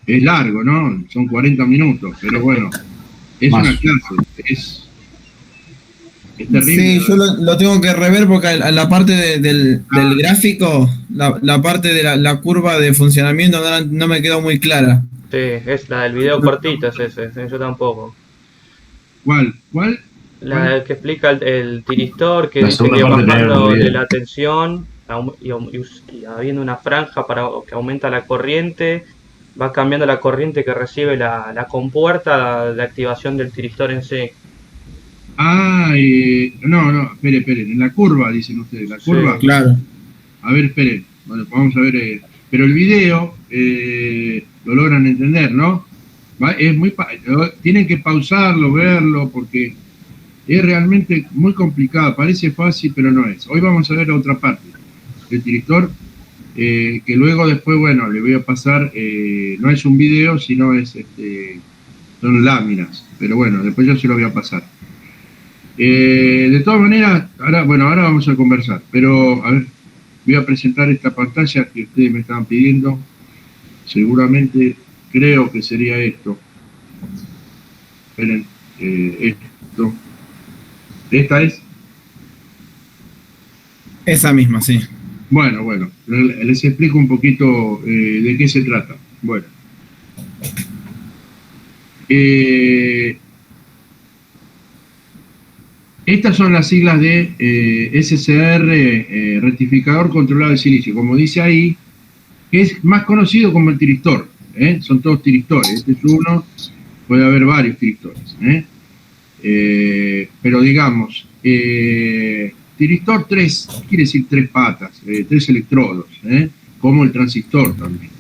Es largo, ¿no? Son 40 minutos, pero bueno, es Más. una clase, es terrible. Sí, yo lo tengo que rever porque a la parte del gráfico, la parte de la curva de funcionamiento no me quedó muy clara. Sí, es la del video cortito, es ese, sí, yo tampoco. ¿Cuál? ¿Cuál? ¿Cuál? La que explica el tiristor, que La dice segunda que parte tiene otro bajándole video. la tensión y habiendo una franja para que aumenta la corriente, va cambiando la corriente que recibe la compuerta de activación del tiristor en sí. Ah, no, esperen, en la curva, dicen ustedes, la Sí. curva. Claro. A ver, esperen, bueno, vamos a ver, pero el video lo logran entender, ¿no? Tienen que pausarlo, verlo, porque es realmente muy complicado, parece fácil, pero no es. Hoy vamos a ver otra parte del tiristor, que luego después, bueno, le voy a pasar, no es un video, sino son láminas, pero bueno, después yo se lo voy a pasar. De todas maneras, ahora vamos a conversar, pero a ver, voy a presentar esta pantalla que ustedes me estaban pidiendo. Seguramente creo que sería esto. Esperen, esto. ¿Esta es? Esa misma, sí. Bueno, les explico un poquito de qué se trata. Bueno. Estas son las siglas de SCR, rectificador controlado de silicio, como dice ahí, que es más conocido como el tiristor. Son todos tiristores. Este es uno, puede haber varios tiristores. Pero digamos, tiristor 3, quiere decir 3 patas, 3 electrodos, como el transistor también.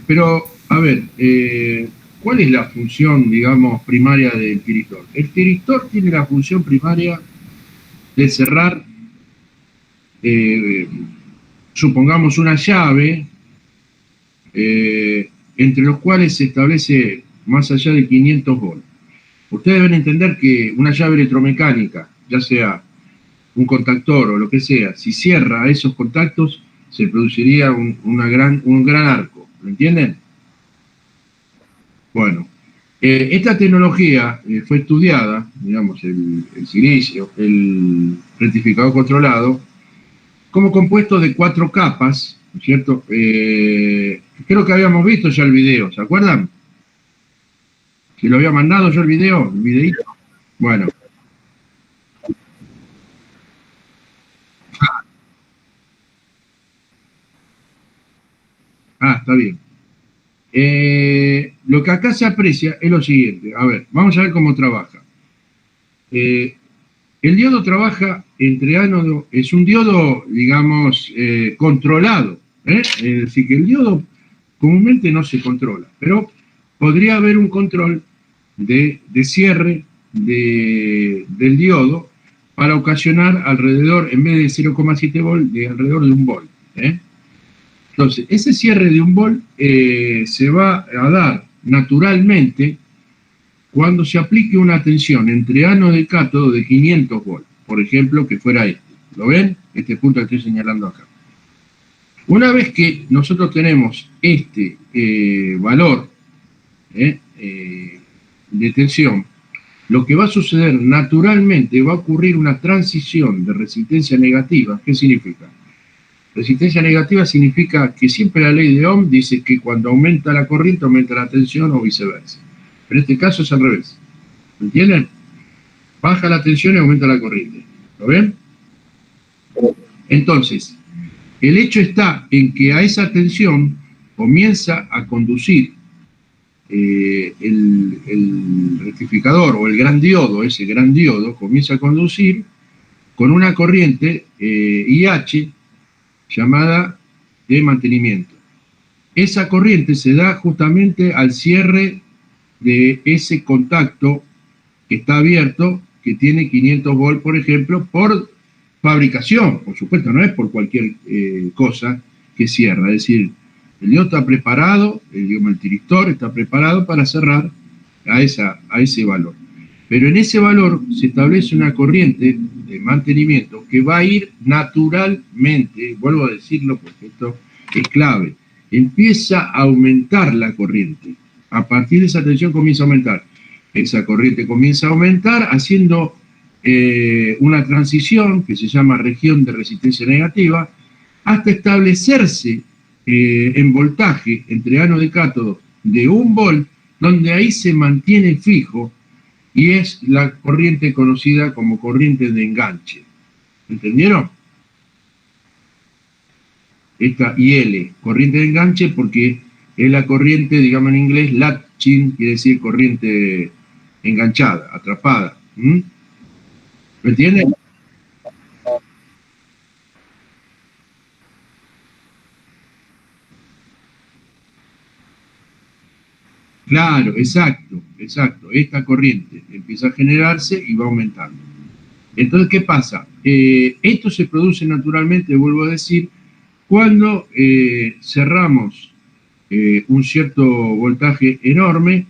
Pero, a ver, ¿cuál es la función, digamos, primaria del tiristor? El tiristor tiene la función primaria de cerrar, supongamos, una llave, entre los cuales se establece más allá de 500 volts. Ustedes deben entender que una llave electromecánica, ya sea un contactor o lo que sea, si cierra esos contactos, se produciría un gran arco. ¿Lo entienden? Bueno, esta tecnología fue estudiada, digamos, el silicio, el rectificador controlado, como compuesto de 4 capas, ¿no es cierto? Creo que habíamos visto ya el video, ¿se acuerdan? ¿Se lo había mandado yo el videíto? Bueno. Está bien. Lo que acá se aprecia es lo siguiente. A ver, vamos a ver cómo trabaja. El diodo trabaja entre ánodo, es un diodo, digamos, controlado. Es decir, que el diodo comúnmente no se controla, pero podría haber un control de cierre del diodo para ocasionar alrededor, en vez de 0,7 volt, de alrededor de 1 volt. Entonces, ese cierre de 1 volt se va a dar naturalmente cuando se aplique una tensión entre ánodo y cátodo de 500 volts, por ejemplo, que fuera este. ¿Lo ven? Este punto que estoy señalando acá. Una vez que nosotros tenemos este valor de tensión, lo que va a suceder naturalmente, va a ocurrir una transición de resistencia negativa. ¿Qué significa? Resistencia negativa significa que siempre la ley de Ohm dice que cuando aumenta la corriente, aumenta la tensión o viceversa. Pero en este caso es al revés. ¿Me entienden? Baja la tensión y aumenta la corriente. ¿Lo ven? Entonces, el hecho está en que a esa tensión comienza a conducir el rectificador o el gran diodo, ese gran diodo, comienza a conducir con una corriente IH llamada de mantenimiento. Esa corriente se da justamente al cierre de ese contacto que está abierto, que tiene 500 volts, por ejemplo, por fabricación, por supuesto, no es por cualquier cosa que cierra. Es decir, el diodo está preparado, el tiristor está preparado para cerrar a ese valor. Pero en ese valor se establece una corriente de mantenimiento que va a ir naturalmente, vuelvo a decirlo porque esto es clave, empieza a aumentar la corriente. A partir de esa tensión comienza a aumentar. Esa corriente comienza a aumentar haciendo una transición que se llama región de resistencia negativa hasta establecerse en voltaje entre ánodo y cátodo de 1 volt, donde ahí se mantiene fijo y es la corriente conocida como corriente de enganche. ¿Entendieron? Esta IL, corriente de enganche, porque es la corriente, digamos en inglés, latching, quiere decir corriente enganchada, atrapada. ¿Me entienden? Claro, exacto. Esta corriente empieza a generarse y va aumentando. Entonces, ¿qué pasa? Esto se produce naturalmente, vuelvo a decir, cuando cerramos un cierto voltaje enorme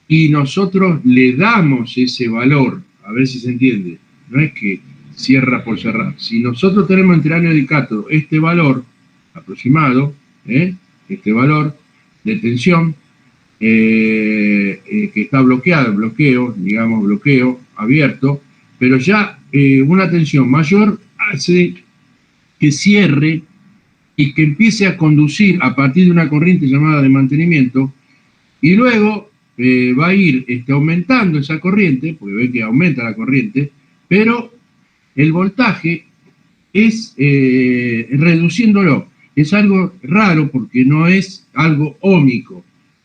y nosotros le damos ese valor, a ver si se entiende, no es que cierra por cerrar. Si nosotros tenemos entre ánodo y cátodo este valor aproximado, este valor de tensión, que está bloqueado, bloqueo abierto, pero ya una tensión mayor hace que cierre y que empiece a conducir a partir de una corriente llamada de mantenimiento, y luego va a ir aumentando esa corriente, porque ve que aumenta la corriente, pero el voltaje es reduciéndolo. Es algo raro porque no es algo óhmico,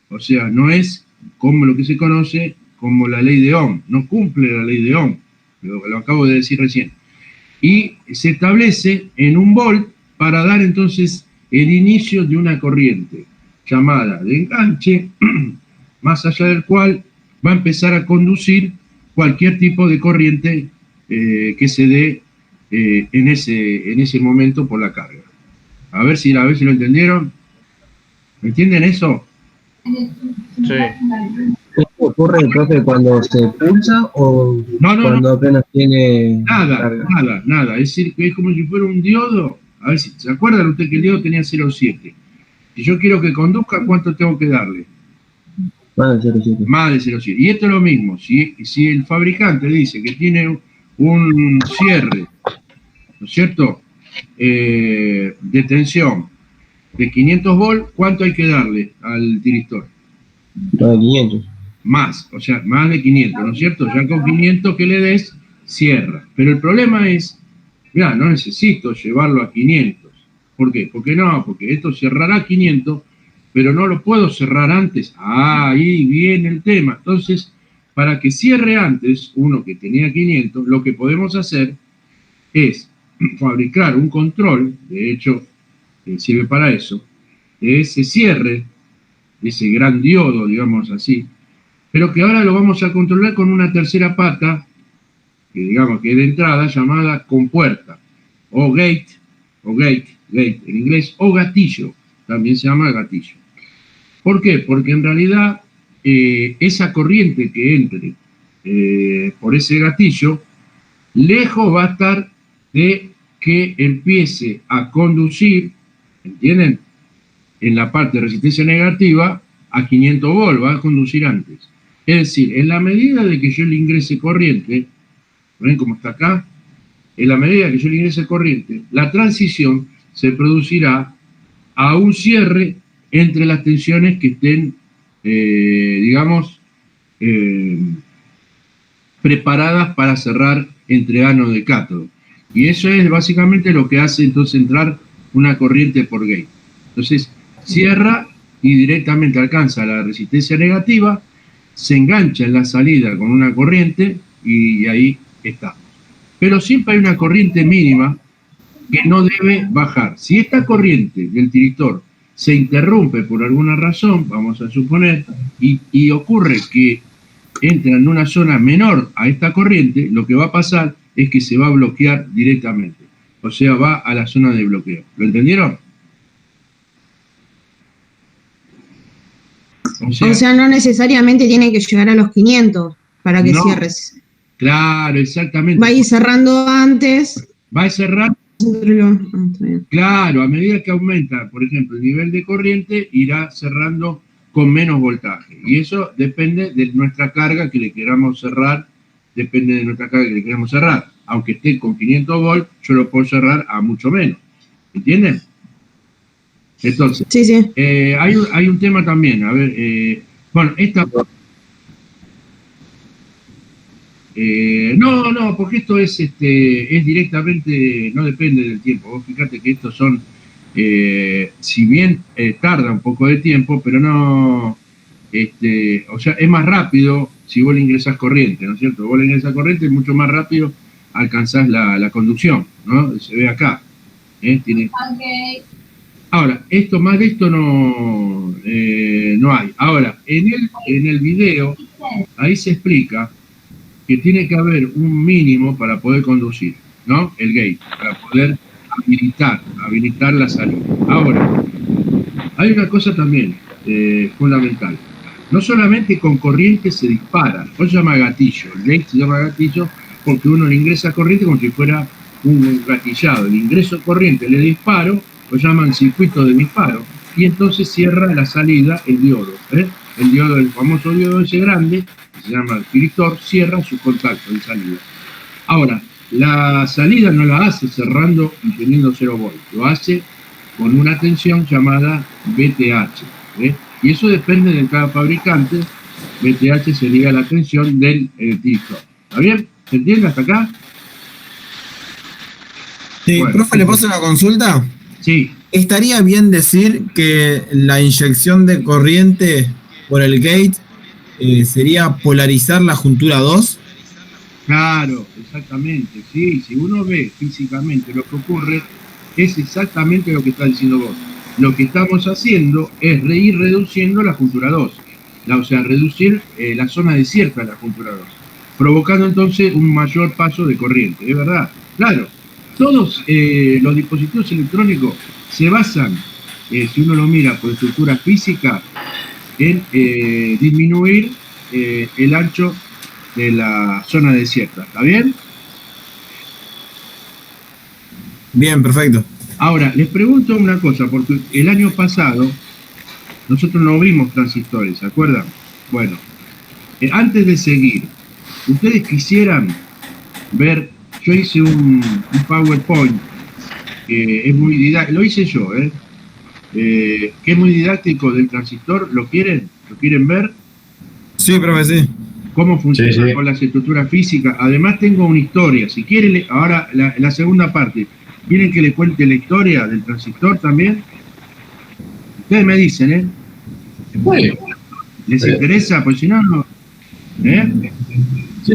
o sea, no es como lo que se conoce como la ley de Ohm, no cumple la ley de Ohm, lo acabo de decir recién. Y se establece en 1 volt para dar entonces el inicio de una corriente llamada de enganche, más allá del cual va a empezar a conducir cualquier tipo de corriente que se dé en ese momento por la carga. A ver si lo entendieron. ¿Me entienden eso? Sí. ¿Qué ocurre, profe, cuando se pulsa o cuando apenas tiene nada? Es decir, que es como si fuera un diodo. A ver si se acuerdan usted que el diodo tenía 0,7. Si yo quiero que conduzca, ¿cuánto tengo que darle? Más de 0,7. Más de 0,7. Y esto es lo mismo. Si el fabricante dice que tiene un cierre, ¿no es cierto?, de tensión de 500 volts, ¿cuánto hay que darle al tiristor? Más de 500. Más, o sea, más de 500, ¿no es cierto? Ya con 500 que le des, cierra. Pero el problema es, mira, no necesito llevarlo a 500. ¿Por qué? Porque esto cerrará a 500, pero no lo puedo cerrar antes. Ahí viene el tema. Entonces, para que cierre antes, uno que tenía 500, lo que podemos hacer es fabricar un control, de hecho, sirve para eso, de ese cierre, de ese gran diodo, digamos así, pero que ahora lo vamos a controlar con una tercera pata, que digamos que es de entrada, llamada compuerta, o gate, en inglés, o gatillo, también se llama gatillo. ¿Por qué? Porque en realidad esa corriente que entre por ese gatillo, lejos va a estar de que empiece a conducir, ¿entienden?, en la parte de resistencia negativa a 500 volts, va a conducir antes. Es decir, en la medida de que yo le ingrese corriente, ¿ven cómo está acá? En la medida que yo le ingrese corriente, la transición se producirá a un cierre entre las tensiones que estén, preparadas para cerrar entre ánodo y cátodo. Y eso es básicamente lo que hace entonces entrar una corriente por gate. Entonces cierra y directamente alcanza la resistencia negativa, se engancha en la salida con una corriente y ahí está. Pero siempre hay una corriente mínima que no debe bajar. Si esta corriente del tiristor se interrumpe por alguna razón, vamos a suponer, y ocurre que entra en una zona menor a esta corriente, lo que va a pasar es que se va a bloquear directamente. O sea, va a la zona de bloqueo. ¿Lo entendieron? O sea, no necesariamente tiene que llegar a los 500 para que cierres. Claro, exactamente. Va a ir cerrando antes. Va a cerrar Claro, a medida que aumenta, por ejemplo, el nivel de corriente, irá cerrando con menos voltaje. Y eso depende de nuestra carga que le queramos cerrar, Aunque esté con 500 volts, yo lo puedo cerrar a mucho menos. ¿Entienden? Entonces, sí, sí. Hay un tema también. A ver, bueno, esta... no, porque esto es directamente, no depende del tiempo. Vos fíjate que estos son, si bien tarda un poco de tiempo, pero no, o sea, es más rápido si vos le ingresás corriente, ¿no es cierto? Vos le ingresás corriente, es mucho más rápido alcanzás la conducción, ¿no? Se ve acá. Tiene... Okay. Ahora, más de esto no hay. Ahora, en el video, ahí se explica que tiene que haber un mínimo para poder conducir, ¿no? El gate, para poder habilitar la salida. Ahora, hay una cosa también fundamental. No solamente con corriente se dispara, se llama gatillo. El gate se llama gatillo porque uno le ingresa corriente como si fuera un gatillado. El ingreso de corriente, le disparo, lo llaman circuito de disparo, y entonces cierra la salida el diodo. El diodo, el famoso diodo ese grande, que se llama tiristor, cierra su contacto de salida. Ahora, la salida no la hace cerrando y teniendo 0 volts, lo hace con una tensión llamada VTH. Y eso depende de cada fabricante. VTH sería la tensión del tiristor. ¿Está bien? ¿Se entiende hasta acá? Sí, bueno, profe, ¿le paso una consulta? Sí. ¿Estaría bien decir que la inyección de corriente por el gate sería polarizar la juntura 2? Claro, exactamente, sí. Si uno ve físicamente lo que ocurre, es exactamente lo que está diciendo vos. Lo que estamos haciendo es ir reduciendo la juntura 2, o sea, reducir la zona desierta de la juntura 2, provocando entonces un mayor paso de corriente, ¿es verdad? Claro, todos los dispositivos electrónicos se basan, si uno lo mira por estructura física, en disminuir el ancho de la zona desierta. ¿Está bien? Bien, perfecto. Ahora, les pregunto una cosa, porque el año pasado nosotros no vimos transistores, ¿se acuerdan? Bueno, antes de seguir, ustedes quisieran ver, yo hice un PowerPoint que es muy didáctico, lo hice yo, que es muy didáctico del transistor. ¿Lo quieren? ¿Lo quieren ver? Sí, profe, sí. ¿Cómo funciona con las estructuras físicas? Además tengo una historia, si quieren, ahora la segunda parte, ¿quieren que les cuente la historia del transistor también? Ustedes me dicen, ¿eh? Bueno. ¿Les interesa? Pues si no, no. Sí.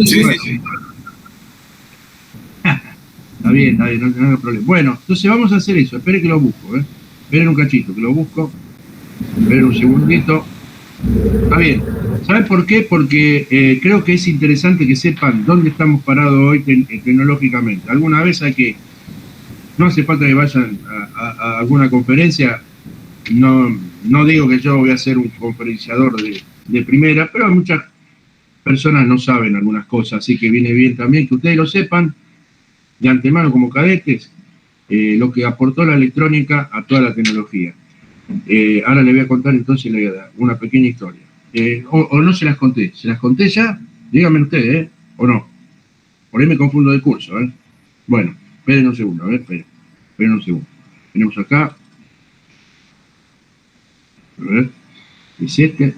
Está bien, no hay problema. Bueno, entonces vamos a hacer eso. Esperen que lo busco, Esperen un cachito, que lo busco. Esperen un segundito. Está bien. ¿Saben por qué? Porque creo que es interesante que sepan dónde estamos parados hoy tecnológicamente. Alguna vez no hace falta que vayan a alguna conferencia. No digo que yo voy a ser un conferenciador de primera, pero muchas personas no saben algunas cosas, así que viene bien también que ustedes lo sepan de antemano como cadetes, lo que aportó la electrónica a toda la tecnología. Ahora les voy a contar entonces una pequeña historia. O no se las conté. ¿Se las conté ya? Díganme ustedes, ¿o no? Por ahí me confundo de curso, Bueno, esperen un segundo, esperen un segundo. Tenemos acá. A ver. Es este.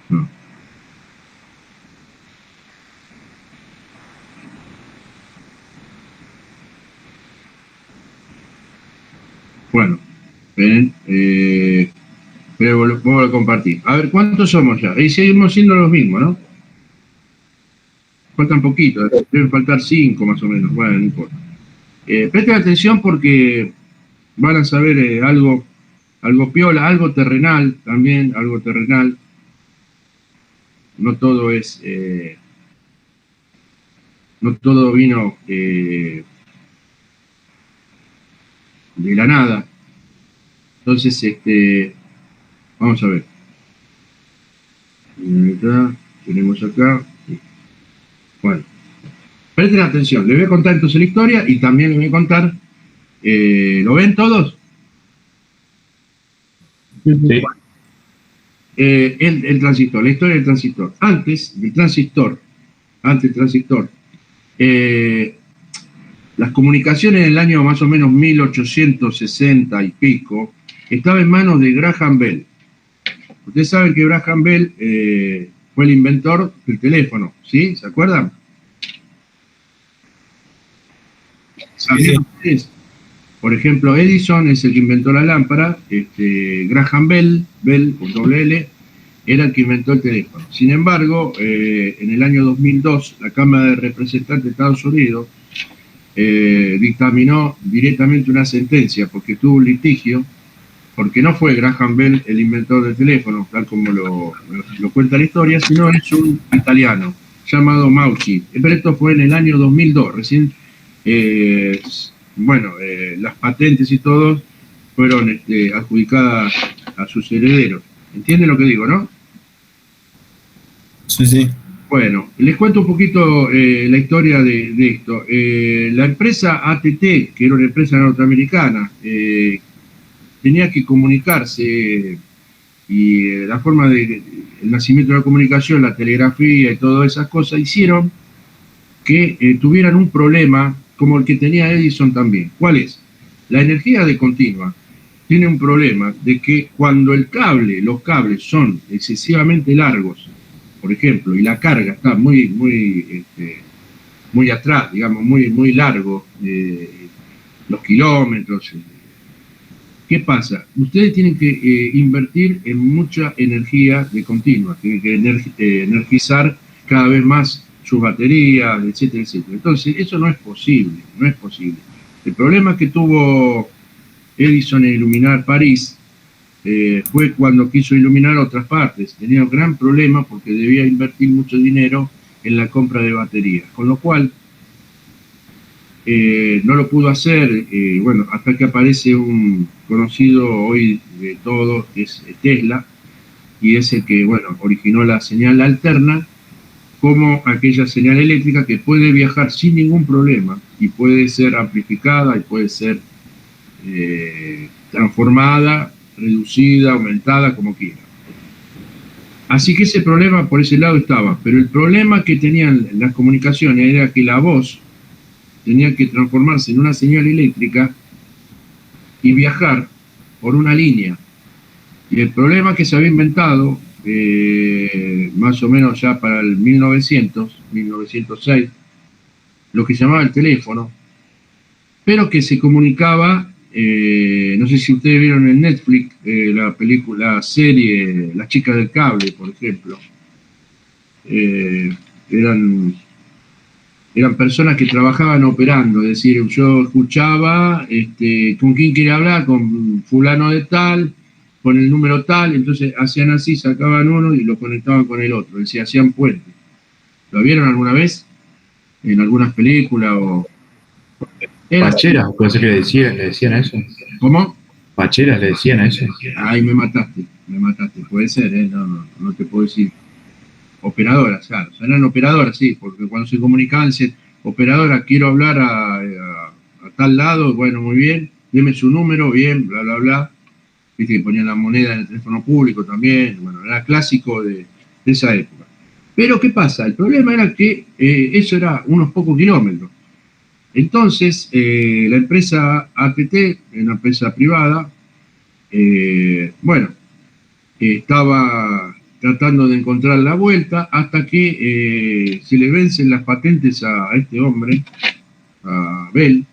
No. Bueno, esperen, pero lo voy a compartir. A ver, ¿cuántos somos ya? Y seguimos siendo los mismos, ¿no? Faltan poquito, deben faltar 5 más o menos. Bueno, no importa. Presten atención porque van a saber algo piola, algo terrenal también, algo terrenal. No todo es no todo vino de la nada. Entonces, vamos a ver. Tenemos acá. Bueno, presten atención, les voy a contar entonces la historia y también les voy a contar, ¿lo ven todos? Sí. El transistor, la historia del transistor. Antes del transistor, las comunicaciones en el año más o menos 1860 y pico, estaba en manos de Graham Bell. Ustedes saben que Graham Bell fue el inventor del teléfono, ¿sí? ¿Se acuerdan? ¿Sabían ustedes? Por ejemplo, Edison es el que inventó la lámpara, Graham Bell, Bell con doble L, era el que inventó el teléfono. Sin embargo, en el año 2002, la Cámara de Representantes de Estados Unidos dictaminó directamente una sentencia porque tuvo un litigio, porque no fue Graham Bell el inventor del teléfono, tal como lo cuenta la historia, sino es un italiano llamado Maucci. Pero esto fue en el año 2002, recién, las patentes y todo fueron adjudicadas a sus herederos. ¿Entienden lo que digo, no? Sí, sí. Bueno, les cuento un poquito la historia de esto. La empresa AT&T, que era una empresa norteamericana, tenía que comunicarse y la forma el nacimiento de la comunicación, la telegrafía y todas esas cosas hicieron que tuvieran un problema como el que tenía Edison también. ¿Cuál es? La energía de continua tiene un problema de que cuando los cables son excesivamente largos, por ejemplo, y la carga está muy atrás, digamos, muy largo, los kilómetros. ¿Qué pasa? Ustedes tienen que invertir en mucha energía de continua, tienen que energizar cada vez más sus baterías, etcétera, etcétera. Entonces, eso no es posible. El problema que tuvo Edison en iluminar París fue cuando quiso iluminar otras partes. Tenía un gran problema porque debía invertir mucho dinero en la compra de baterías, con lo cual no lo pudo hacer, hasta que aparece un conocido hoy de todos, que es Tesla, y es el que, originó la señal alterna, como aquella señal eléctrica que puede viajar sin ningún problema, y puede ser amplificada, y puede ser transformada, reducida, aumentada, como quiera. Así que ese problema por ese lado estaba, pero el problema que tenían las comunicaciones era que la voz tenía que transformarse en una señal eléctrica y viajar por una línea. Y el problema que se había inventado, más o menos ya para el 1906, lo que se llamaba el teléfono, pero que se comunicaba, no sé si ustedes vieron en Netflix la serie La chica del cable, por ejemplo. Eran personas que trabajaban operando, es decir, yo escuchaba con quién quiere hablar, con fulano de tal, con el número tal, entonces hacían así, sacaban uno y lo conectaban con el otro, es decir, hacían puentes. ¿Lo vieron alguna vez? ¿En algunas películas o...? Pacheras, puede ser que le decían eso. ¿Cómo? Pacheras le decían eso. Ay, me mataste, puede ser, no te puedo decir. Operadoras, claro, o sea, eran operadoras, sí, porque cuando se comunicaban, decían, operadora, quiero hablar a tal lado, bueno, muy bien, deme su número, bien, bla, bla, bla. Viste que ponían la moneda en el teléfono público también, era clásico de esa época. Pero, ¿qué pasa? El problema era que eso era unos pocos kilómetros. Entonces, la empresa AT&T, una empresa privada, estaba tratando de encontrar la vuelta hasta que se le vencen las patentes a este hombre, a Bell,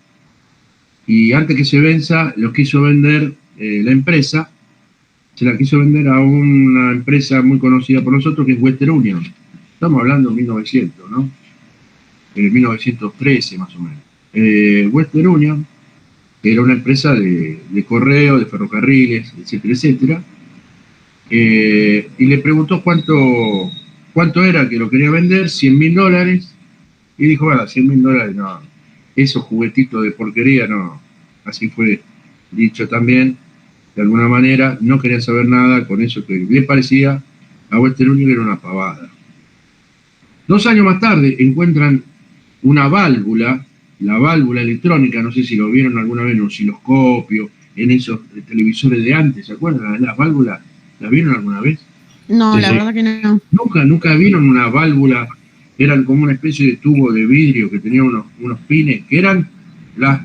y antes que se venza, lo quiso vender la empresa, se la quiso vender a una empresa muy conocida por nosotros, que es Western Union. Estamos hablando de 1900, ¿no? 1913 más o menos. Western Union, que era una empresa de correo, de ferrocarriles, etcétera, etcétera, y le preguntó cuánto era que lo quería vender, $100.000, y dijo, bueno, $100.000, no, esos juguetitos de porquería, no. Así fue dicho también, de alguna manera, no querían saber nada con eso que le parecía a Western Union era una pavada. 2 años más tarde encuentran una válvula, la válvula electrónica, no sé si lo vieron alguna vez en un osciloscopio, en esos televisores de antes, ¿se acuerdan? Las válvulas, ¿la vieron alguna vez? No, Sí, la sí. verdad que no. Nunca vieron una válvula, eran como una especie de tubo de vidrio que tenía unos pines, que eran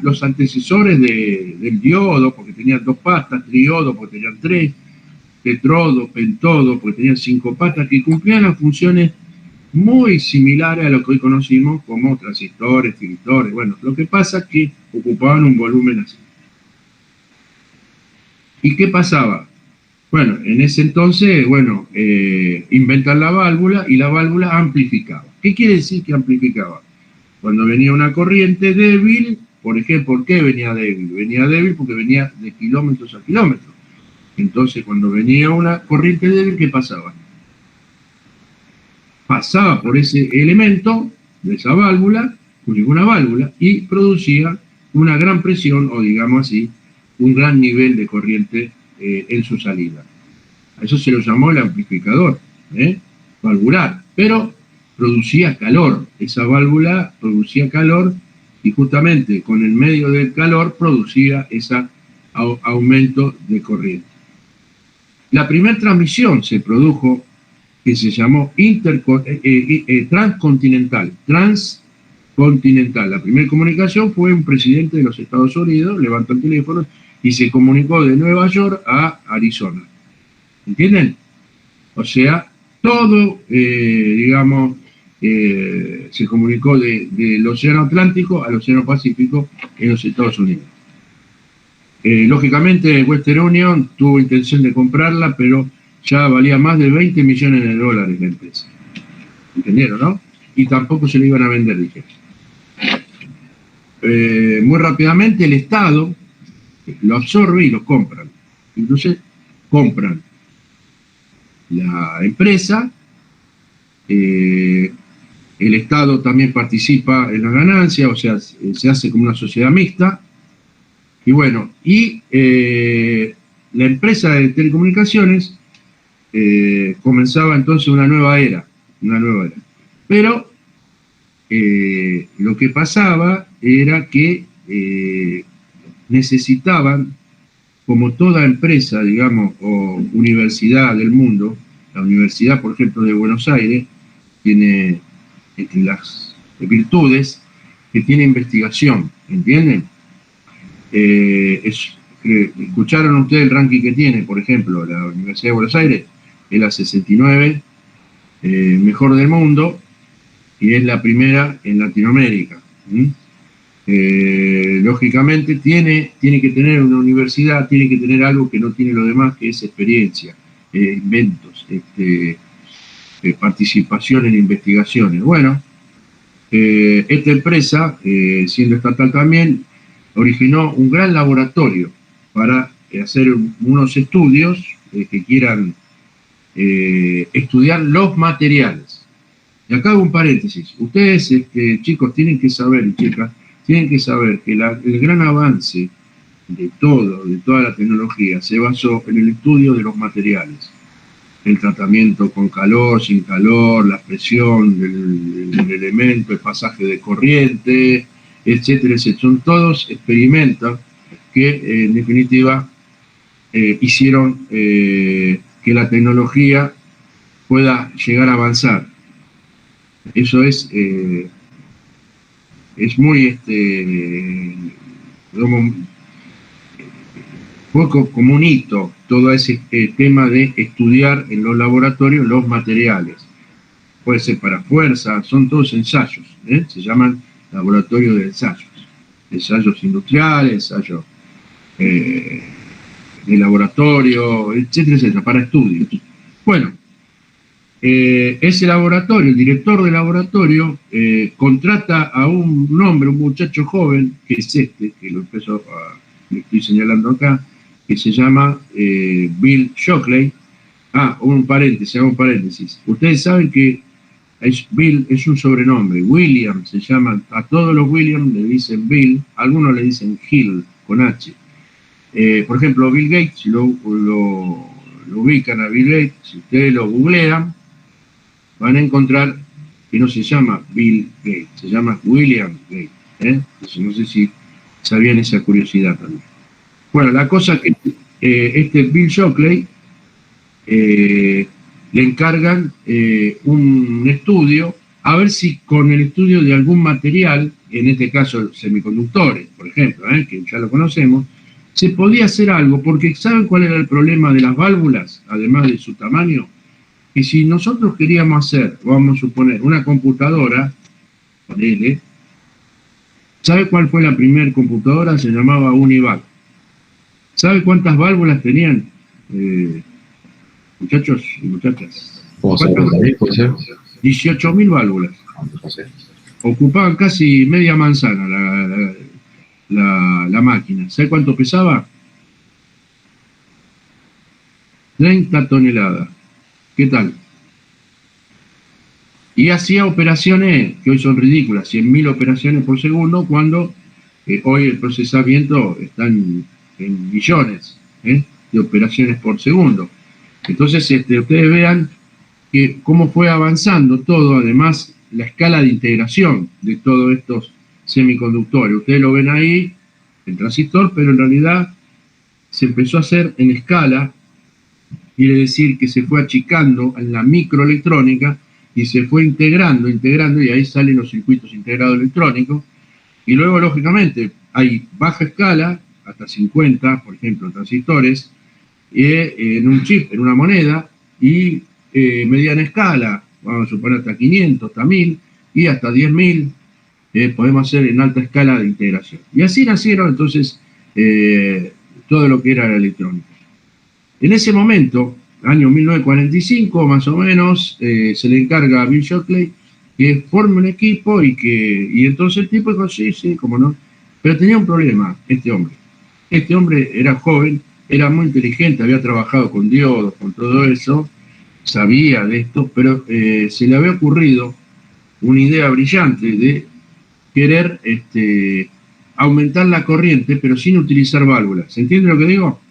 los antecesores del diodo, porque tenían 2 patas, triodo, porque tenían 3, tetrodo, pentodo, porque tenían 5 patas, que cumplían las funciones muy similares a lo que hoy conocimos como transistores, tiristores. Bueno, lo que pasa es que ocupaban un volumen así. ¿Y qué pasaba? Bueno, en ese entonces, bueno, inventan la válvula y la válvula amplificaba. ¿Qué quiere decir que amplificaba? Cuando venía una corriente débil, ¿por qué venía débil? Venía débil porque venía de kilómetros a kilómetros. Entonces, cuando venía una corriente débil, ¿qué pasaba? Pasaba por ese elemento de esa válvula, una válvula, y producía una gran presión, o digamos así, un gran nivel de corriente en su salida. A eso se lo llamó el amplificador valvular, pero producía calor. Esa válvula producía calor y justamente con el medio del calor producía ese aumento de corriente. La primera transmisión se produjo que se llamó transcontinental. La primera comunicación fue un presidente de los Estados Unidos, levantó el teléfono y se comunicó de Nueva York a Arizona. ¿Entienden? O sea, todo, digamos, se comunicó del Océano Atlántico al Océano Pacífico en los Estados Unidos. Lógicamente, Western Union tuvo intención de comprarla, pero ya valía más de $20 millones la empresa. ¿Entendieron, no? Y tampoco se le iban a vender, dije. Muy rápidamente el Estado lo absorbe y lo compran. Entonces, compran la empresa, el Estado también participa en la ganancia, o sea, se hace como una sociedad mixta. Y bueno, la empresa de telecomunicaciones comenzaba entonces una nueva era. Pero lo que pasaba era que necesitaban, como toda empresa, digamos, o universidad del mundo, la Universidad, por ejemplo, de Buenos Aires, tiene entre las virtudes que tiene investigación, ¿entienden? ¿Escucharon ustedes el ranking que tiene, por ejemplo, la Universidad de Buenos Aires? Es la 69 mejor del mundo y es la primera en Latinoamérica. Lógicamente tiene que tener una universidad, tiene que tener algo que no tiene lo demás, que es experiencia, inventos, participación en investigaciones. Bueno, esta empresa, siendo estatal también, originó un gran laboratorio para hacer unos estudios que quieran estudiar los materiales. Y acá hago un paréntesis. Ustedes, chicos, tienen que saber, y chicas, tienen que saber que el gran avance de toda la tecnología se basó en el estudio de los materiales. El tratamiento con calor, sin calor, la presión del elemento, el pasaje de corriente, etcétera, etcétera. Son todos experimentos que, en definitiva, hicieron que la tecnología pueda llegar a avanzar. Eso es muy, fue como un hito todo ese tema de estudiar en los laboratorios los materiales. Puede ser para fuerza, son todos ensayos, se llaman laboratorios de ensayos industriales, ensayos de laboratorio, etcétera, etcétera, para estudios. Bueno, ese laboratorio, el director del laboratorio, contrata a un hombre, un muchacho joven, que es que lo le estoy señalando acá, que se llama Bill Shockley. Hago un paréntesis. Ustedes saben que Bill es un sobrenombre, William se llama, a todos los William le dicen Bill, algunos le dicen Hill, con H. Por ejemplo, Bill Gates, si lo ubican a Bill Gates, si ustedes lo googlean, van a encontrar que no se llama Bill Gates, se llama William Gates. Entonces, no sé si sabían esa curiosidad también. Bueno, la cosa que este Bill Shockley le encargan un estudio, a ver si con el estudio de algún material, en este caso semiconductores, por ejemplo, que ya lo conocemos, se podía hacer algo, porque ¿saben cuál era el problema de las válvulas, además de su tamaño? Que si nosotros queríamos hacer, vamos a suponer, una computadora, ponele, ¿sabe cuál fue la primera computadora? Se llamaba Univac. ¿Sabe cuántas válvulas tenían? Muchachos y muchachas. 18.000 válvulas. Ocupaban casi media manzana la máquina. ¿Sabe cuánto pesaba? 30 toneladas. ¿Qué tal? Y hacía operaciones que hoy son ridículas, 100.000 operaciones por segundo, cuando hoy el procesamiento está en millones de operaciones por segundo. Entonces, ustedes vean que cómo fue avanzando todo, además la escala de integración de todos estos semiconductores. Ustedes lo ven ahí, el transistor, pero en realidad se empezó a hacer en escala, quiere decir que se fue achicando en la microelectrónica y se fue integrando, y ahí salen los circuitos integrados electrónicos. Y luego, lógicamente, hay baja escala, hasta 50, por ejemplo, transistores, en un chip, en una moneda, y mediana escala, vamos a suponer hasta 500, hasta 1000, y hasta 10.000, podemos hacer en alta escala de integración. Y así nacieron entonces todo lo que era la electrónica. En ese momento, año 1945 más o menos, se le encarga a Bill Shockley que forme un equipo y entonces el tipo dijo, sí, cómo no. Pero tenía un problema este hombre. Este hombre era joven, era muy inteligente, había trabajado con diodos, con todo eso, sabía de esto, pero se le había ocurrido una idea brillante de querer aumentar la corriente, pero sin utilizar válvulas. ¿Se entiende lo que digo?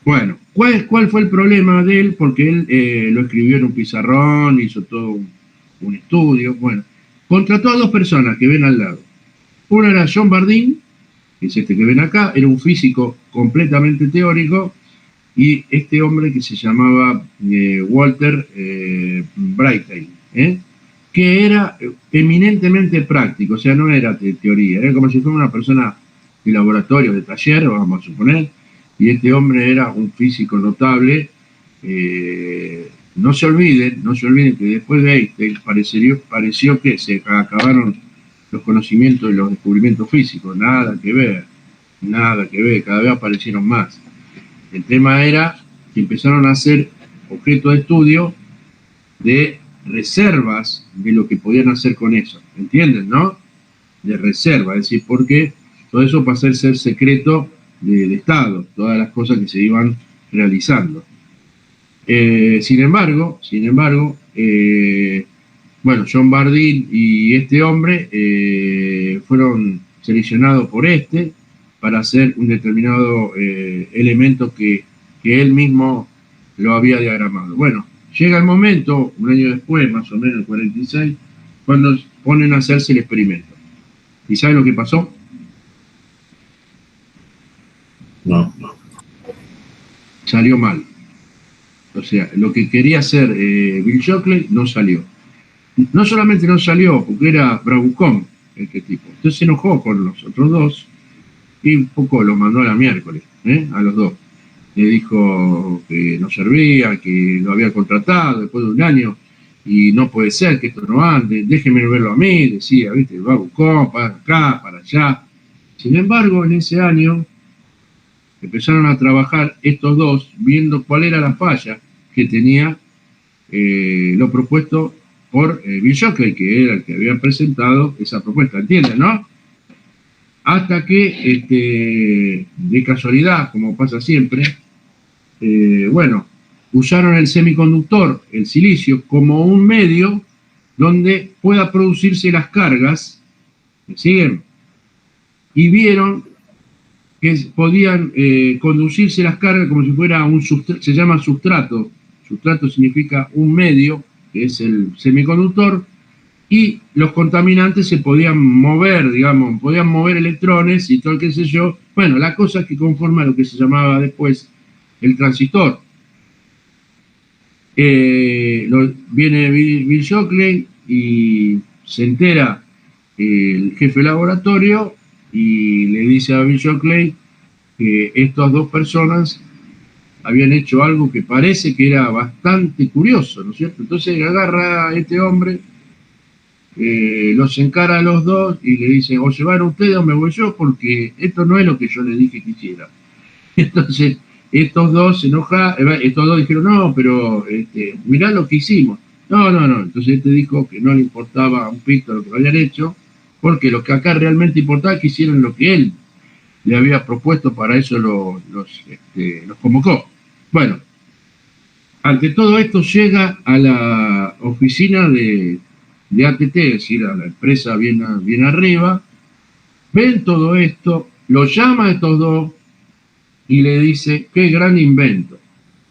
Bueno, ¿cuál fue el problema de él? Porque él lo escribió en un pizarrón, hizo todo un estudio. Bueno, contrató a dos personas que ven al lado. Uno era John Bardeen, que es este que ven acá, era un físico completamente teórico, y este hombre que se llamaba Walter Brattain, que era eminentemente práctico, o sea, no era teoría, era como si fuera una persona de laboratorio, de taller, vamos a suponer, y este hombre era un físico notable. No se olviden que después de Einstein pareció que se acabaron los conocimientos y los descubrimientos físicos, nada que ver, cada vez aparecieron más. El tema era que empezaron a hacer objeto de estudio de reservas de lo que podían hacer con eso, ¿entienden, no? De reserva, es decir, porque todo eso pasó a ser secreto de Estado, todas las cosas que se iban realizando. Sin embargo, bueno, John Bardeen y este hombre fueron seleccionados por para hacer un determinado elemento que él mismo lo había diagramado. Bueno, llega el momento, un año después, más o menos, el 46, cuando ponen a hacerse el experimento. ¿Y saben lo que pasó? No. Salió mal. O sea, lo que quería hacer Bill Shockley no salió. No solamente no salió, porque era bravucón este tipo. Entonces se enojó con los otros dos y un poco los mandó a la miércoles, a los dos. Le dijo que no servía, que lo había contratado después de un año y no puede ser que esto no ande, déjenme verlo a mí, decía, viste, bravucón, para acá, para allá. Sin embargo, en ese año empezaron a trabajar estos dos viendo cuál era la falla que tenía lo propuesto por Bill Shockley, que era el que había presentado esa propuesta, ¿entienden, no? Hasta que, de casualidad, como pasa siempre, bueno, usaron el semiconductor, el silicio, como un medio donde pueda producirse las cargas, ¿me siguen? Y vieron que podían conducirse las cargas como si fuera un sustrato, se llama sustrato. Sustrato significa un medio, que es el semiconductor, y los contaminantes se podían mover, digamos, podían mover electrones y todo, qué sé yo. Bueno, la cosa que conforma lo que se llamaba después el transistor. Viene Bill Shockley y se entera el jefe de laboratorio y le dice a Bill Shockley que estas dos personas habían hecho algo que parece que era bastante curioso, ¿no es cierto? Entonces agarra a este hombre, los encara a los dos y le dice, o se van ustedes o me voy yo, porque esto no es lo que yo les dije que hiciera. Entonces estos dos se enojaron, estos dos dijeron, no, pero mirá lo que hicimos. No. Entonces este dijo que no le importaba un pito lo que habían hecho, porque lo que acá realmente importaba es que hicieran lo que él le había propuesto, para eso los convocó. Bueno, ante todo esto llega a la oficina de ATT, es decir, a la empresa bien arriba, ven todo esto, lo llama a estos dos y le dice, qué gran invento.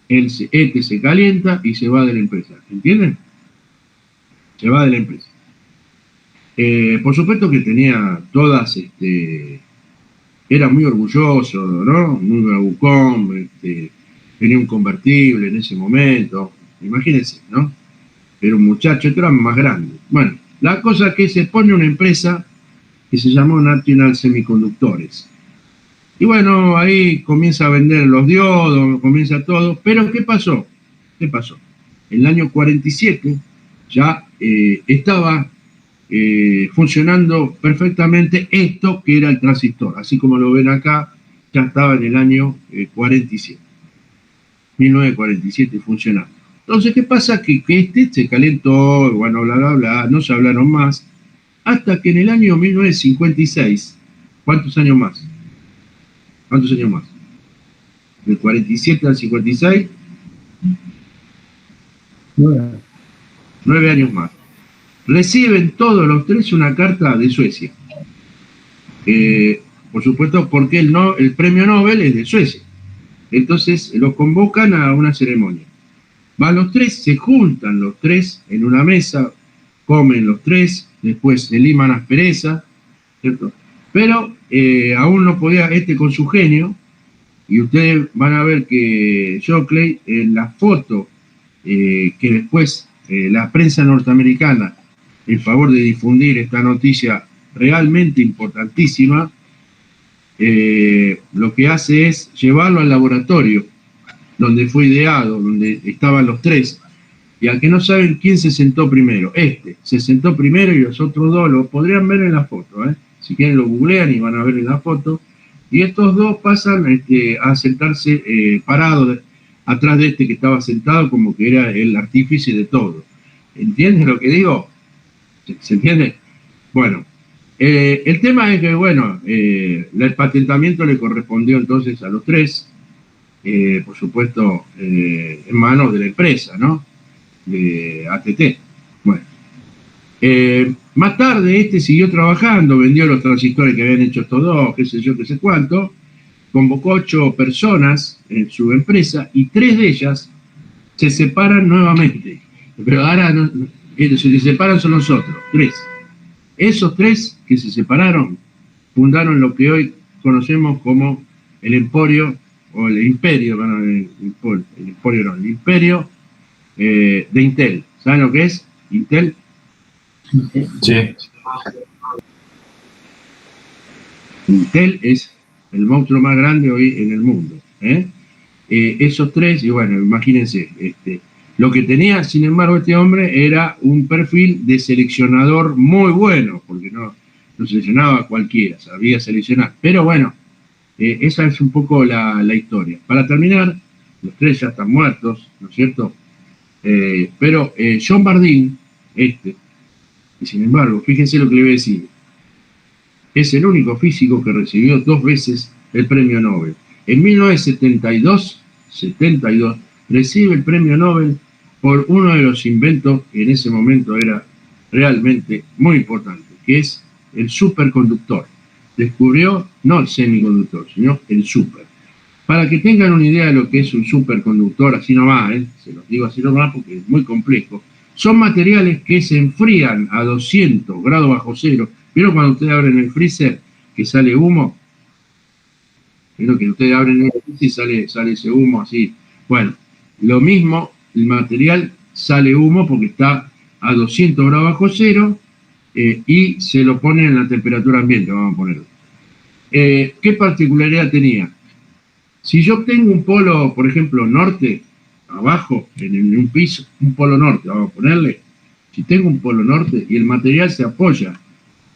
Este se calienta y se va de la empresa, ¿entienden? Se va de la empresa. Por supuesto que tenía todas, era muy orgulloso, ¿no? Muy bravucón, tenía un convertible en ese momento, imagínense, ¿no? Era un muchacho, era más grande. Bueno, la cosa es que se pone una empresa que se llamó National Semiconductores. Y bueno, ahí comienza a vender los diodos, comienza todo, pero ¿qué pasó? En el año 47 ya estaba funcionando perfectamente esto que era el transistor, así como lo ven acá, ya estaba en el año 1947 funcionando. Entonces, ¿qué pasa? Que se calentó, bueno, bla, no se hablaron más, hasta que en el año 1956, ¿cuántos años más? Del 47 al 56, 9 años más. Reciben todos los tres una carta de Suecia. Por supuesto, porque el premio Nobel es de Suecia. Entonces los convocan a una ceremonia. Van los tres, se juntan los tres en una mesa, comen los tres, después se liman asperezas, ¿cierto? Pero aún no podía, con su genio, y ustedes van a ver que Shockley, en la foto que después la prensa norteamericana, en favor de difundir esta noticia realmente importantísima, lo que hace es llevarlo al laboratorio donde fue ideado, donde estaban los tres, y al que no saben quién se sentó primero, se sentó primero y los otros dos lo podrían ver en la foto, si quieren lo googlean y van a ver en la foto, y estos dos pasan a sentarse parados atrás de que estaba sentado como que era el artífice de todo. ¿Entienden lo que digo? ¿Se entiende? Bueno, el tema es que, bueno, el patentamiento le correspondió entonces a los tres, por supuesto, en manos de la empresa, ¿no? De ATT. Bueno, más tarde siguió trabajando, vendió los transistores que habían hecho estos dos, qué sé yo, qué sé cuánto, convocó 8 personas en su empresa y 3 de ellas se separan nuevamente. Pero ahora los que se separan son los otros, 3. Esos 3 que se separaron fundaron lo que hoy conocemos como el Emporio, o el Imperio, bueno, el Imperio de Intel. ¿Saben lo que es Intel? Sí. Intel es el monstruo más grande hoy en el mundo. Esos 3, y bueno, imagínense, lo que tenía, sin embargo, este hombre era un perfil de seleccionador muy bueno, porque no seleccionaba a cualquiera, sabía seleccionar. Pero bueno, esa es un poco la historia. Para terminar, los 3 ya están muertos, ¿no es cierto? Pero John Bardeen, y sin embargo, fíjense lo que le voy a decir, es el único físico que recibió 2 veces el premio Nobel. En 1972, recibe el premio Nobel por uno de los inventos que en ese momento era realmente muy importante, que es el superconductor. Descubrió no el semiconductor, sino el super. Para que tengan una idea de lo que es un superconductor, así nomás, se los digo así nomás porque es muy complejo, son materiales que se enfrían a 200 grados bajo cero. ¿Vieron cuando ustedes abren el freezer que sale humo? ¿Vieron que ustedes abren el freezer y sale ese humo así? Bueno, lo mismo, el material sale humo porque está a 200 grados bajo cero y se lo pone en la temperatura ambiente, vamos a ponerlo. ¿Qué particularidad tenía? Si yo tengo un polo, por ejemplo, norte, abajo, en un piso, un polo norte, vamos a ponerle, si tengo un polo norte y el material se apoya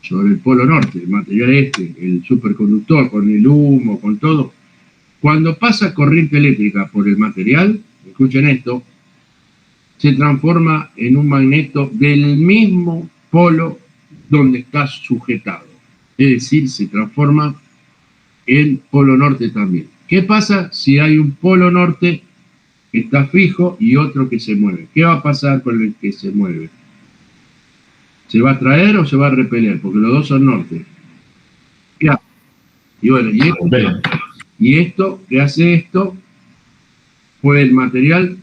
sobre el polo norte, el material el superconductor, con el humo, con todo, cuando pasa corriente eléctrica por el material, escuchen esto, se transforma en un magneto del mismo polo donde está sujetado. Es decir, se transforma en polo norte también. ¿Qué pasa si hay un polo norte que está fijo y otro que se mueve? ¿Qué va a pasar con el que se mueve? ¿Se va a atraer o se va a repeler? Porque los dos son norte. Ya. Y bueno, y esto, ¿qué hace esto? Puede el material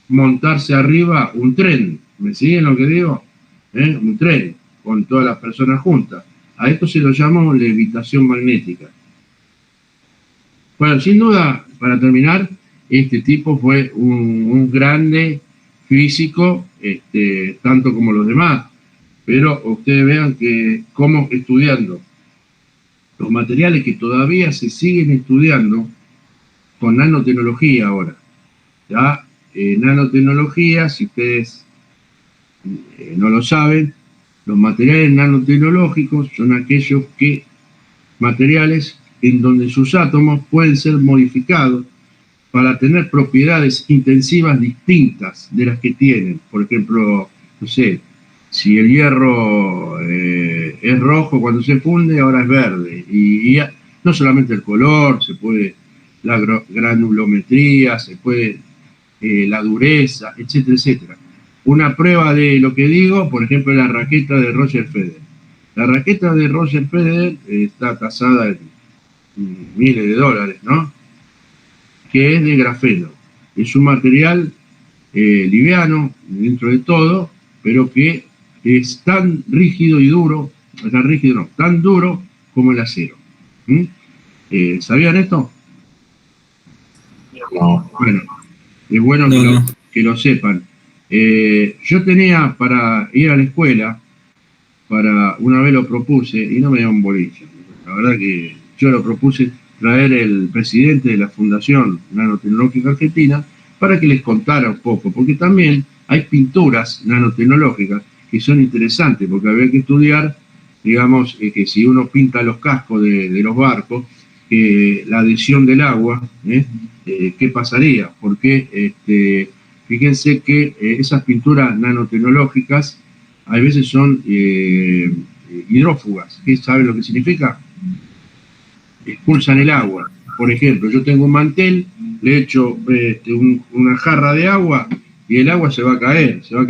montarse arriba un tren. ¿Me siguen lo que digo? Un tren, con todas las personas juntas. A esto se lo llama levitación magnética. Bueno, sin duda, para terminar, este tipo fue un grande físico, tanto como los demás. Pero ustedes vean que cómo estudiando los materiales que todavía se siguen estudiando con nanotecnología ahora. ¿Ya? Nanotecnología, si ustedes no lo saben, los materiales nanotecnológicos son aquellos materiales en donde sus átomos pueden ser modificados para tener propiedades intensivas distintas de las que tienen. Por ejemplo, no sé, si el hierro es rojo cuando se funde, ahora es verde. Y no solamente el color, se puede la granulometría, se puede la dureza, etcétera, etcétera. Una prueba de lo que digo, por ejemplo, la raqueta de Roger Federer. La raqueta de Roger Federer está tasada en miles de dólares, ¿no? Que es de grafeno. Es un material liviano dentro de todo, pero que es tan rígido y duro, tan duro como el acero. ¿Sabían esto? No. Bueno, es bueno que lo sepan. Yo tenía para ir a la escuela, una vez lo propuse y no me dio un bolillo. La verdad que yo lo propuse traer el presidente de la Fundación Nanotecnológica Argentina para que les contara un poco, porque también hay pinturas nanotecnológicas que son interesantes, porque había que estudiar, digamos, que si uno pinta los cascos de los barcos, la adhesión del agua, ¿qué pasaría? Porque fíjense que esas pinturas nanotecnológicas a veces son hidrófugas. ¿Qué saben lo que significa? Expulsan el agua. Por ejemplo, yo tengo un mantel, le echo una jarra de agua y el agua se va a caer. Se va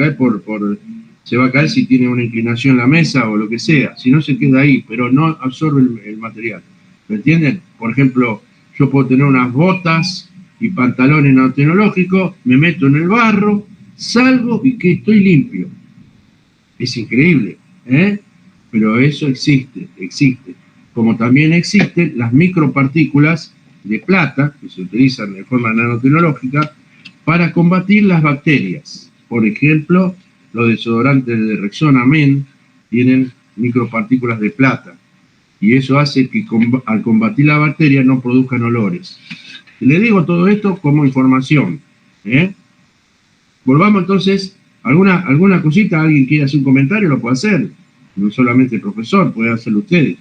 a caer si tiene una inclinación la mesa o lo que sea. Si no, se queda ahí, pero no absorbe el material. ¿Me entienden? Por ejemplo, yo puedo tener unas botas y pantalones nanotecnológicos, me meto en el barro, salgo y que estoy limpio. Es increíble, pero eso existe. Como también existen las micropartículas de plata, que se utilizan de forma nanotecnológica, para combatir las bacterias. Por ejemplo, los desodorantes de Rexona Men tienen micropartículas de plata, y eso hace que al combatir la bacteria no produzcan olores. Le digo todo esto como información. Volvamos entonces, alguna cosita, alguien quiere hacer un comentario, lo puede hacer. No solamente el profesor, puede hacerlo ustedes.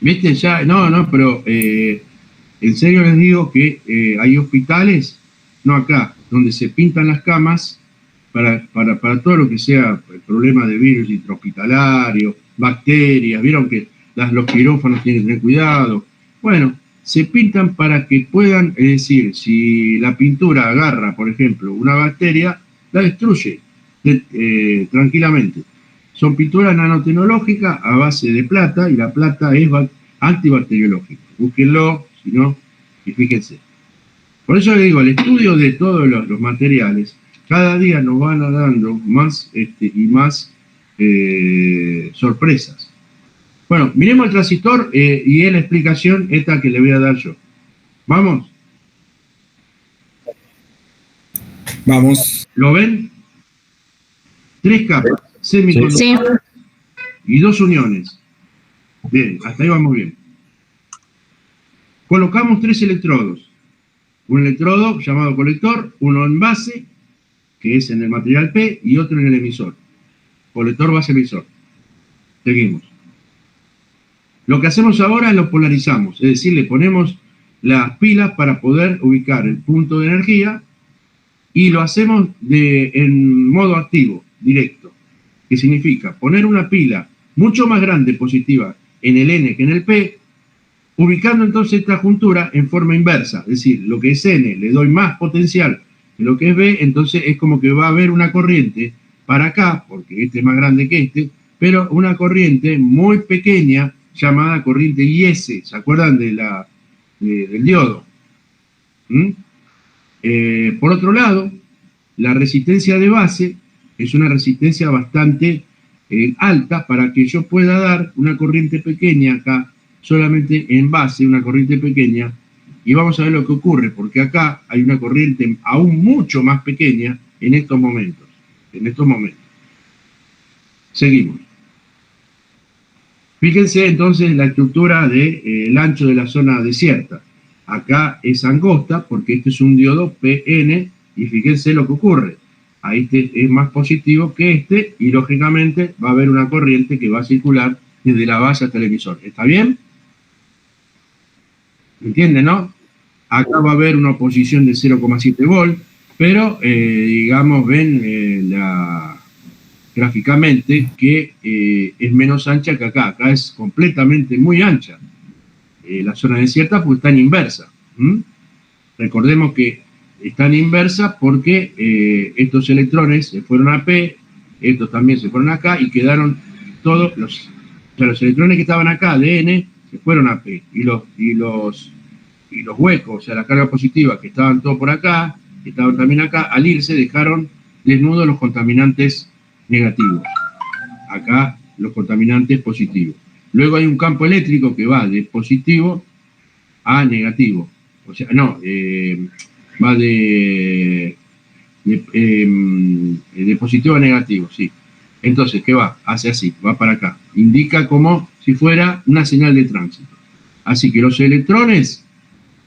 ¿Viste? Ya, no, pero en serio les digo que hay hospitales, no acá, donde se pintan las camas para todo lo que sea el problema de virus intrahospitalario, bacterias. Vieron que los quirófanos tienen que tener cuidado. Bueno, se pintan para que puedan, es decir, si la pintura agarra, por ejemplo, una bacteria, la destruye tranquilamente. Son pinturas nanotecnológicas a base de plata, y la plata es antibacteriológica. Búsquenlo, si no, y fíjense. Por eso le digo, el estudio de todos los materiales, cada día nos van dando más y más sorpresas. Bueno, miremos el transistor y es la explicación esta que le voy a dar yo. ¿Vamos? Vamos. ¿Lo ven? 3 capas, semiconductores y 2 uniones. Bien, hasta ahí vamos bien. Colocamos 3 electrodos. Un electrodo llamado colector, uno en base, que es en el material P, y otro en el emisor. Colector, base, emisor. Seguimos. Lo que hacemos ahora es lo polarizamos, es decir, le ponemos las pilas para poder ubicar el punto de energía, y lo hacemos en modo activo, directo, que significa poner una pila mucho más grande positiva en el N que en el P, ubicando entonces esta juntura en forma inversa, es decir, lo que es N le doy más potencial que lo que es B, entonces es como que va a haber una corriente para acá, porque este es más grande que este, pero una corriente muy pequeña llamada corriente IS, ¿se acuerdan del diodo? Por otro lado, la resistencia de base es una resistencia bastante alta para que yo pueda dar una corriente pequeña acá, solamente en base, una corriente pequeña, y vamos a ver lo que ocurre, porque acá hay una corriente aún mucho más pequeña en estos momentos. Seguimos. Fíjense entonces la estructura del ancho de la zona desierta. Acá es angosta porque este es un diodo PN, y fíjense lo que ocurre. Ahí este es más positivo que este, y lógicamente va a haber una corriente que va a circular desde la base hasta el emisor. ¿Está bien? ¿Entienden, no? Acá va a haber una oposición de 0,7 volt, pero digamos, ven gráficamente que es menos ancha que acá. Acá es completamente muy ancha. La zona desierta pues está en inversa. Recordemos que está en inversa porque estos electrones se fueron a P, estos también se fueron acá, y quedaron todos los electrones que estaban acá de N se fueron a P, y los huecos, o sea, la carga positiva que estaban todos por acá, que estaban también acá, al irse dejaron desnudos los contaminantes negativos. Acá los contaminantes positivos. Luego hay un campo eléctrico que va de positivo a negativo. O sea, no, va de positivo a negativo, sí. Entonces, ¿qué va? Hace así, va para acá. Indica como si fuera una señal de tránsito. Así que los electrones,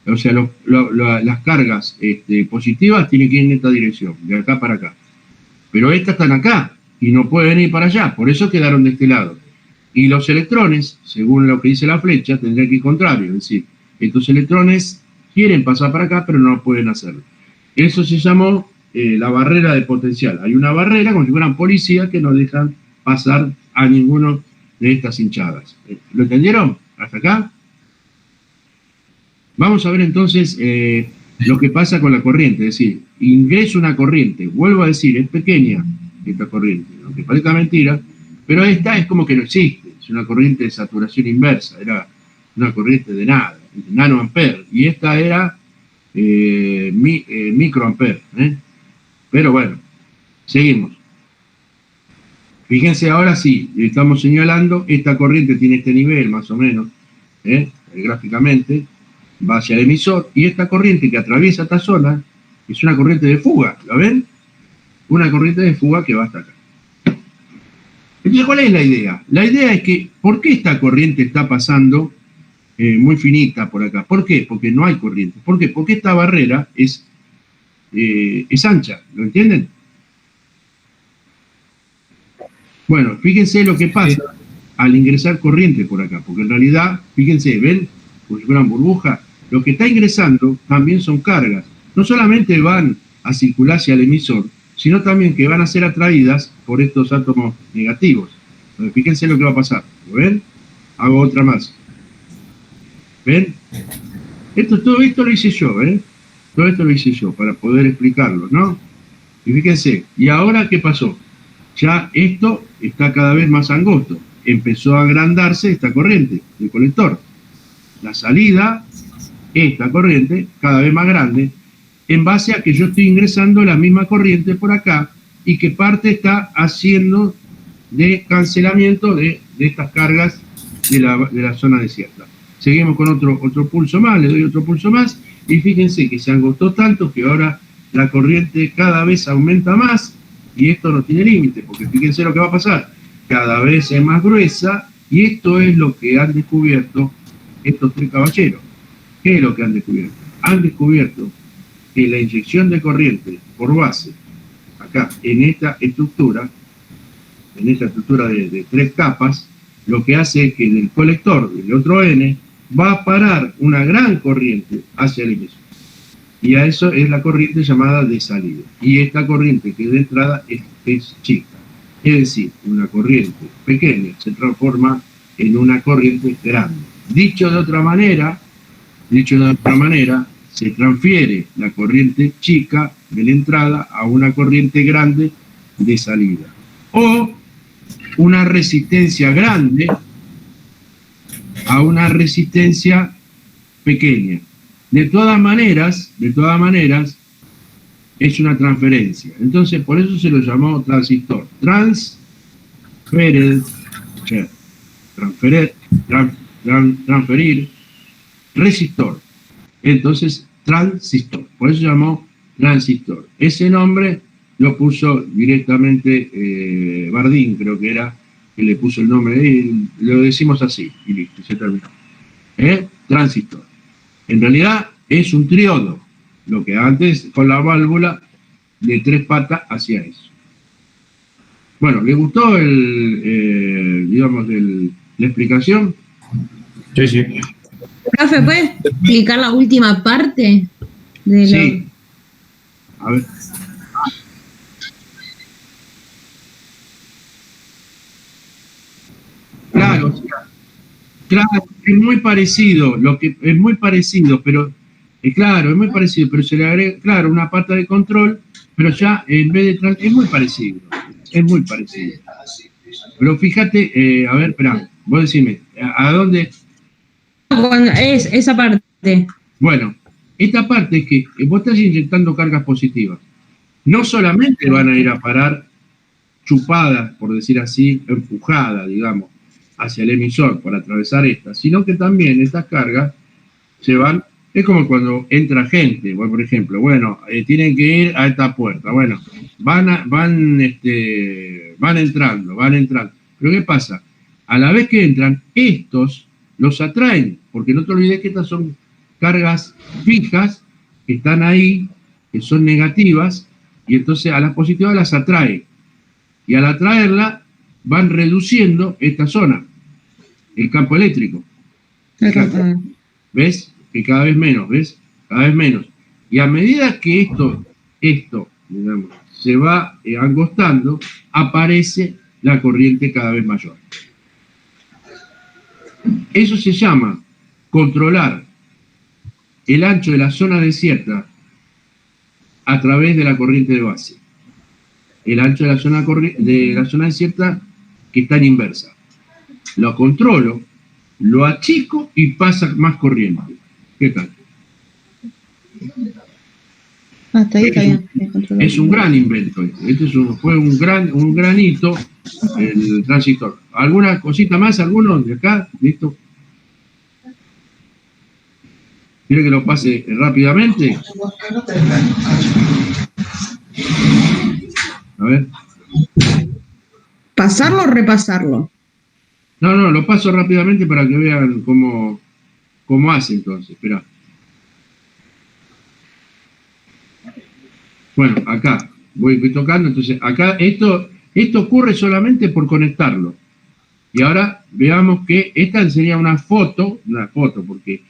o sea, las cargas positivas tienen que ir en esta dirección, de acá para acá. Pero estas están acá y no pueden ir para allá, por eso quedaron de este lado. Y los electrones, según lo que dice la flecha, tendrían que ir contrario, es decir, estos electrones quieren pasar para acá, pero no pueden hacerlo. Eso se llamó la barrera de potencial. Hay una barrera, como si fueran policías, que no dejan pasar a ninguno de estas hinchadas. ¿Lo entendieron? ¿Hasta acá? Vamos a ver entonces lo que pasa con la corriente. Es decir, ingreso una corriente. Vuelvo a decir, es pequeña esta corriente, aunque parezca mentira, pero esta es como que no existe. Es una corriente de saturación inversa. Era una corriente de nada, nanoamper. Y esta era microamper. Pero bueno, seguimos. Fíjense, ahora sí, estamos señalando, esta corriente tiene este nivel más o menos, gráficamente, va hacia el emisor, y esta corriente que atraviesa esta zona es una corriente de fuga, ¿la ven? Una corriente de fuga que va hasta acá. Entonces, ¿cuál es la idea? La idea es que, ¿por qué esta corriente está pasando muy finita por acá? ¿Por qué? Porque no hay corriente. ¿Por qué? Porque esta barrera es ancha, ¿lo entienden? Bueno, fíjense lo que pasa al ingresar corriente por acá, porque en realidad, fíjense, ¿ven? Como si fueran burbujas, lo que está ingresando también son cargas. No solamente van a circular hacia el emisor, sino también que van a ser atraídas por estos átomos negativos. Entonces, fíjense lo que va a pasar, ¿lo ven? hago otra más. ¿Ven? Todo esto lo hice yo, todo esto lo hice yo para poder explicarlo, ¿no? Y fíjense, ¿y ahora qué pasó? Ya esto está cada vez más angosto. Empezó a agrandarse esta corriente del colector. La salida, esta corriente, cada vez más grande, en base a que yo estoy ingresando la misma corriente por acá y que parte está haciendo de cancelamiento de estas cargas de la zona desierta. Seguimos con otro pulso más, le doy otro pulso más y fíjense que se angostó tanto que ahora la corriente cada vez aumenta más y esto no tiene límite, porque fíjense lo que va a pasar, cada vez es más gruesa y esto es lo que han descubierto estos tres caballeros. ¿Qué es lo que han descubierto? Han descubierto que la inyección de corriente por base, acá, en esta estructura de 3 capas, lo que hace es que en el colector del otro N va a parar una gran corriente hacia el emisor. Y a eso es la corriente llamada de salida. Y esta corriente que de entrada es chica. Es decir, una corriente pequeña se transforma en una corriente grande. Dicho de otra manera, se transfiere la corriente chica de la entrada a una corriente grande de salida. O una resistencia grande a una resistencia pequeña. De todas maneras, es una transferencia. Entonces, por eso se lo llamó transistor. Transferir, resistor. Entonces, transistor. Por eso se llamó transistor. Ese nombre lo puso directamente Bardeen, creo que era, que le puso el nombre, y lo decimos así, y listo, se terminó. Transistor. En realidad es un triodo, lo que antes con la válvula de 3 patas hacía eso. Bueno, ¿le gustó la explicación? Sí, sí. Profe, ¿puedes explicar la última parte? Sí. A ver. Claro, es muy parecido, pero se le agrega, claro, una pata de control, pero ya en vez de es muy parecido. Pero fíjate, a ver, espera, vos decime, ¿a dónde? Es esa parte. Bueno, esta parte es que vos estás inyectando cargas positivas. No solamente van a ir a parar chupadas, por decir así, empujadas, digamos, hacia el emisor para atravesar esta, sino que también estas cargas se van, es como cuando entra gente, por ejemplo, tienen que ir a esta puerta, van entrando, pero ¿qué pasa? A la vez que entran, estos los atraen, porque no te olvides que estas son cargas fijas que están ahí, que son negativas, y entonces a las positivas las atrae, y al atraerla van reduciendo esta zona, el campo eléctrico. ¿Ves? Que cada vez menos, Y a medida que esto digamos, se va angostando, aparece la corriente cada vez mayor. Eso se llama controlar el ancho de la zona desierta a través de la corriente de base. El ancho de la zona desierta que está en inversa. Lo controlo, lo achico y pasa más corriente. ¿Qué tal? Hasta ahí está bien. Es un gran invento. Fue un gran hito el transistor. ¿Alguna cosita más? ¿Alguno de acá? ¿Listo? ¿Quiere que lo pase rápidamente? A ver. ¿Pasarlo o repasarlo? No, lo paso rápidamente para que vean cómo hace entonces. Esperá. Bueno, acá voy tocando, entonces acá esto ocurre solamente por conectarlo. Y ahora veamos que esta sería una foto, porque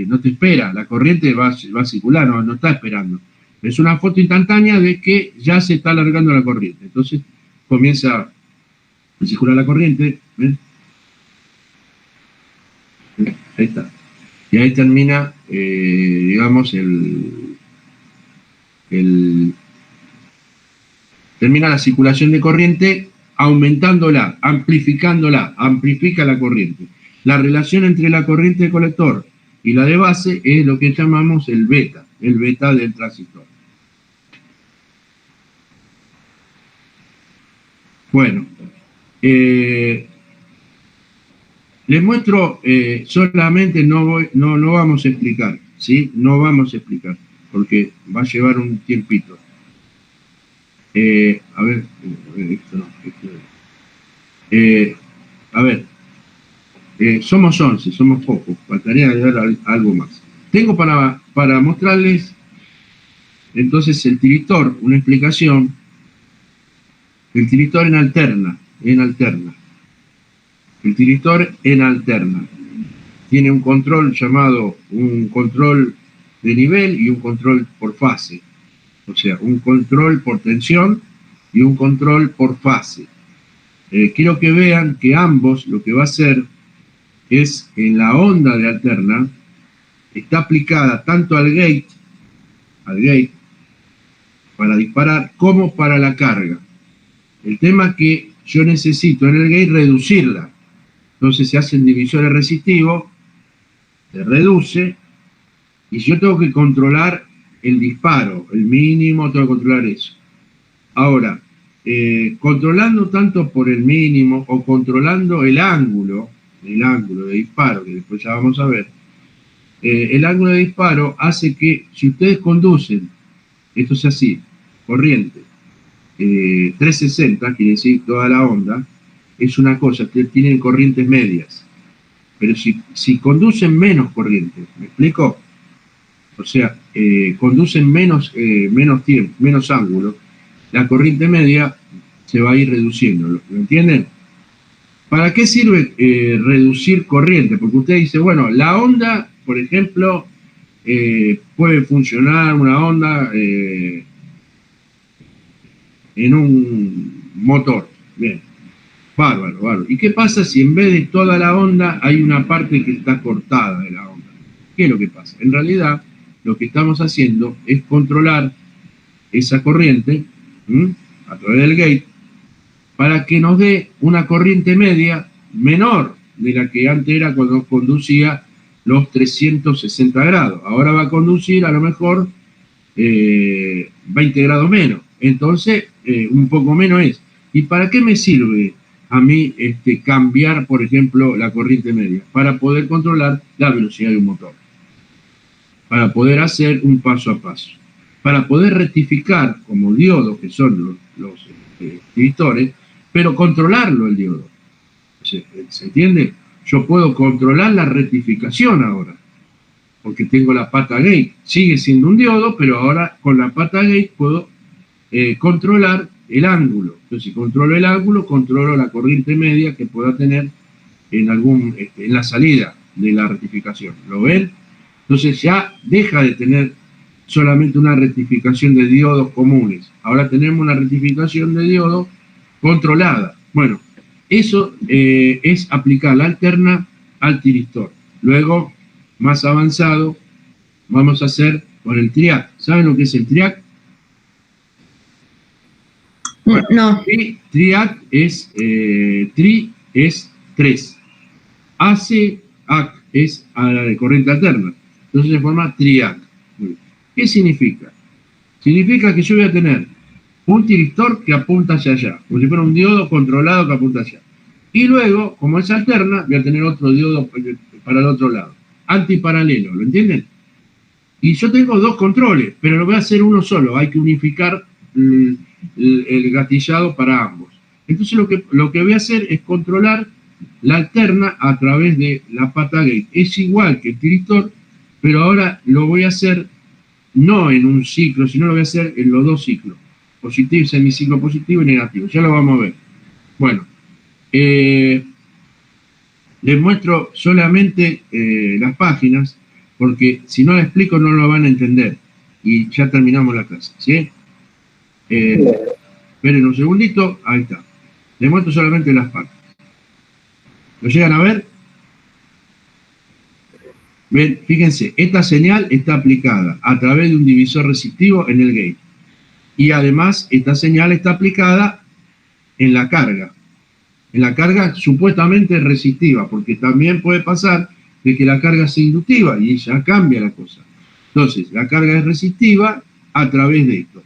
no te espera, la corriente va a circular, no está esperando. Es una foto instantánea de que ya se está alargando la corriente. Entonces comienza a circular la corriente, ¿ven? Ahí está. Y ahí termina, digamos, termina la circulación de corriente aumentándola, amplificándola, amplifica la corriente. La relación entre la corriente de colector y la de base es lo que llamamos el beta del transistor. Bueno, les muestro, solamente no vamos a explicar, ¿sí? No vamos a explicar, porque va a llevar un tiempito. A ver, esto no. A ver, somos 11, somos pocos, faltaría agregar algo más. Tengo para mostrarles, entonces, el tiristor, una explicación. El tiristor en alterna. El tiristor en alterna. Tiene un control llamado un control de nivel y un control por fase. O sea, un control por tensión y un control por fase. Quiero que vean que ambos lo que va a hacer es, en la onda de alterna, está aplicada tanto al gate, para disparar, como para la carga. El tema es que yo necesito en el gate reducirla. Entonces se hacen divisores resistivos, se reduce, y yo tengo que controlar el disparo, el mínimo, tengo que controlar eso. Ahora, controlando tanto por el mínimo o controlando el ángulo de disparo, que después ya vamos a ver, el ángulo de disparo hace que, si ustedes conducen, esto es así, corriente, 360, quiere decir toda la onda, es una cosa, tienen corrientes medias. Pero si conducen menos corriente, ¿me explico? O sea, conducen menos tiempo, menos ángulo, la corriente media se va a ir reduciendo, ¿lo entienden? ¿Para qué sirve reducir corriente? Porque usted dice, bueno, la onda, por ejemplo, puede funcionar una onda en un motor. Bien, bárbaro. ¿Y qué pasa si en vez de toda la onda hay una parte que está cortada de la onda? ¿Qué es lo que pasa? En realidad, lo que estamos haciendo es controlar esa corriente a través del gate para que nos dé una corriente media menor de la que antes era cuando conducía los 360 grados. Ahora va a conducir a lo mejor 20 grados menos. Entonces, un poco menos es. ¿Y para qué me sirve a mí cambiar, por ejemplo, la corriente media? Para poder controlar la velocidad de un motor. Para poder hacer un paso a paso. Para poder rectificar como diodos, que son los diristores, pero controlarlo el diodo. ¿Se entiende? Yo puedo controlar la rectificación ahora, porque tengo la pata gate. Sigue siendo un diodo, pero ahora con la pata gate puedo controlar el ángulo. Entonces, si controlo el ángulo, controlo la corriente media que pueda tener en la salida de la rectificación. ¿Lo ven? Entonces ya deja de tener solamente una rectificación de diodos comunes. Ahora tenemos una rectificación de diodos controlada. Bueno, eso es aplicar la alterna al tiristor. Luego, más avanzado, vamos a hacer con el triac. ¿Saben lo que es el triac? Bueno, no. Triac es, tri es 3. AC, AC es a la de corriente alterna. Entonces se forma triac. ¿Qué significa? Significa que yo voy a tener un tiristor que apunta hacia allá, como si fuera un diodo controlado que apunta hacia allá. Y luego, como es alterna, voy a tener otro diodo para el otro lado. Antiparalelo, ¿lo entienden? Y yo tengo dos controles, pero lo voy a hacer uno solo. Hay que unificar el gatillado para ambos. Entonces lo que voy a hacer es controlar la alterna a través de la pata gate. Es igual que el tiristor, pero ahora lo voy a hacer no en un ciclo, sino lo voy a hacer en los dos ciclos. Positivo, semiciclo positivo y negativo. Ya lo vamos a ver. Bueno, les muestro solamente las páginas, porque si no lo explico no lo van a entender. Y ya terminamos la clase, ¿sí? Esperen un segundito, ahí está. Les muestro solamente las páginas. ¿Lo llegan a ver? Ven, fíjense, esta señal está aplicada a través de un divisor resistivo en el gate. Y además, esta señal está aplicada en la carga. En la carga supuestamente resistiva, porque también puede pasar de que la carga sea inductiva y ya cambia la cosa. Entonces, la carga es resistiva a través de esto.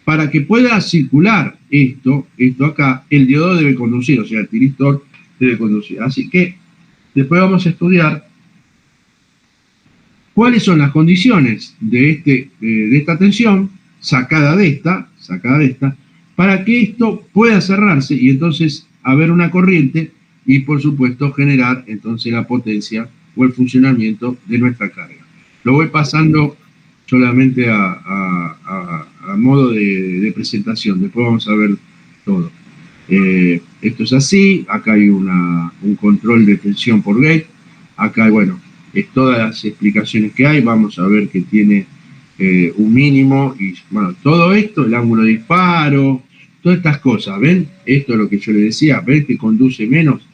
Para que pueda circular esto acá, el diodo debe conducir, o sea, el tiristor debe conducir. Así que después vamos a estudiar cuáles son las condiciones de esta tensión sacada de esta, para que esto pueda cerrarse y entonces haber una corriente y por supuesto generar entonces la potencia o el funcionamiento de nuestra carga. Lo voy pasando solamente a modo de presentación, después vamos a ver todo. Esto es así, acá hay un control de tensión por gate, acá, bueno, es todas las explicaciones que hay, vamos a ver que tiene un mínimo, y bueno, todo esto, el ángulo de disparo, todas estas cosas, ¿ven? Esto es lo que yo le decía, ¿ven que conduce menos?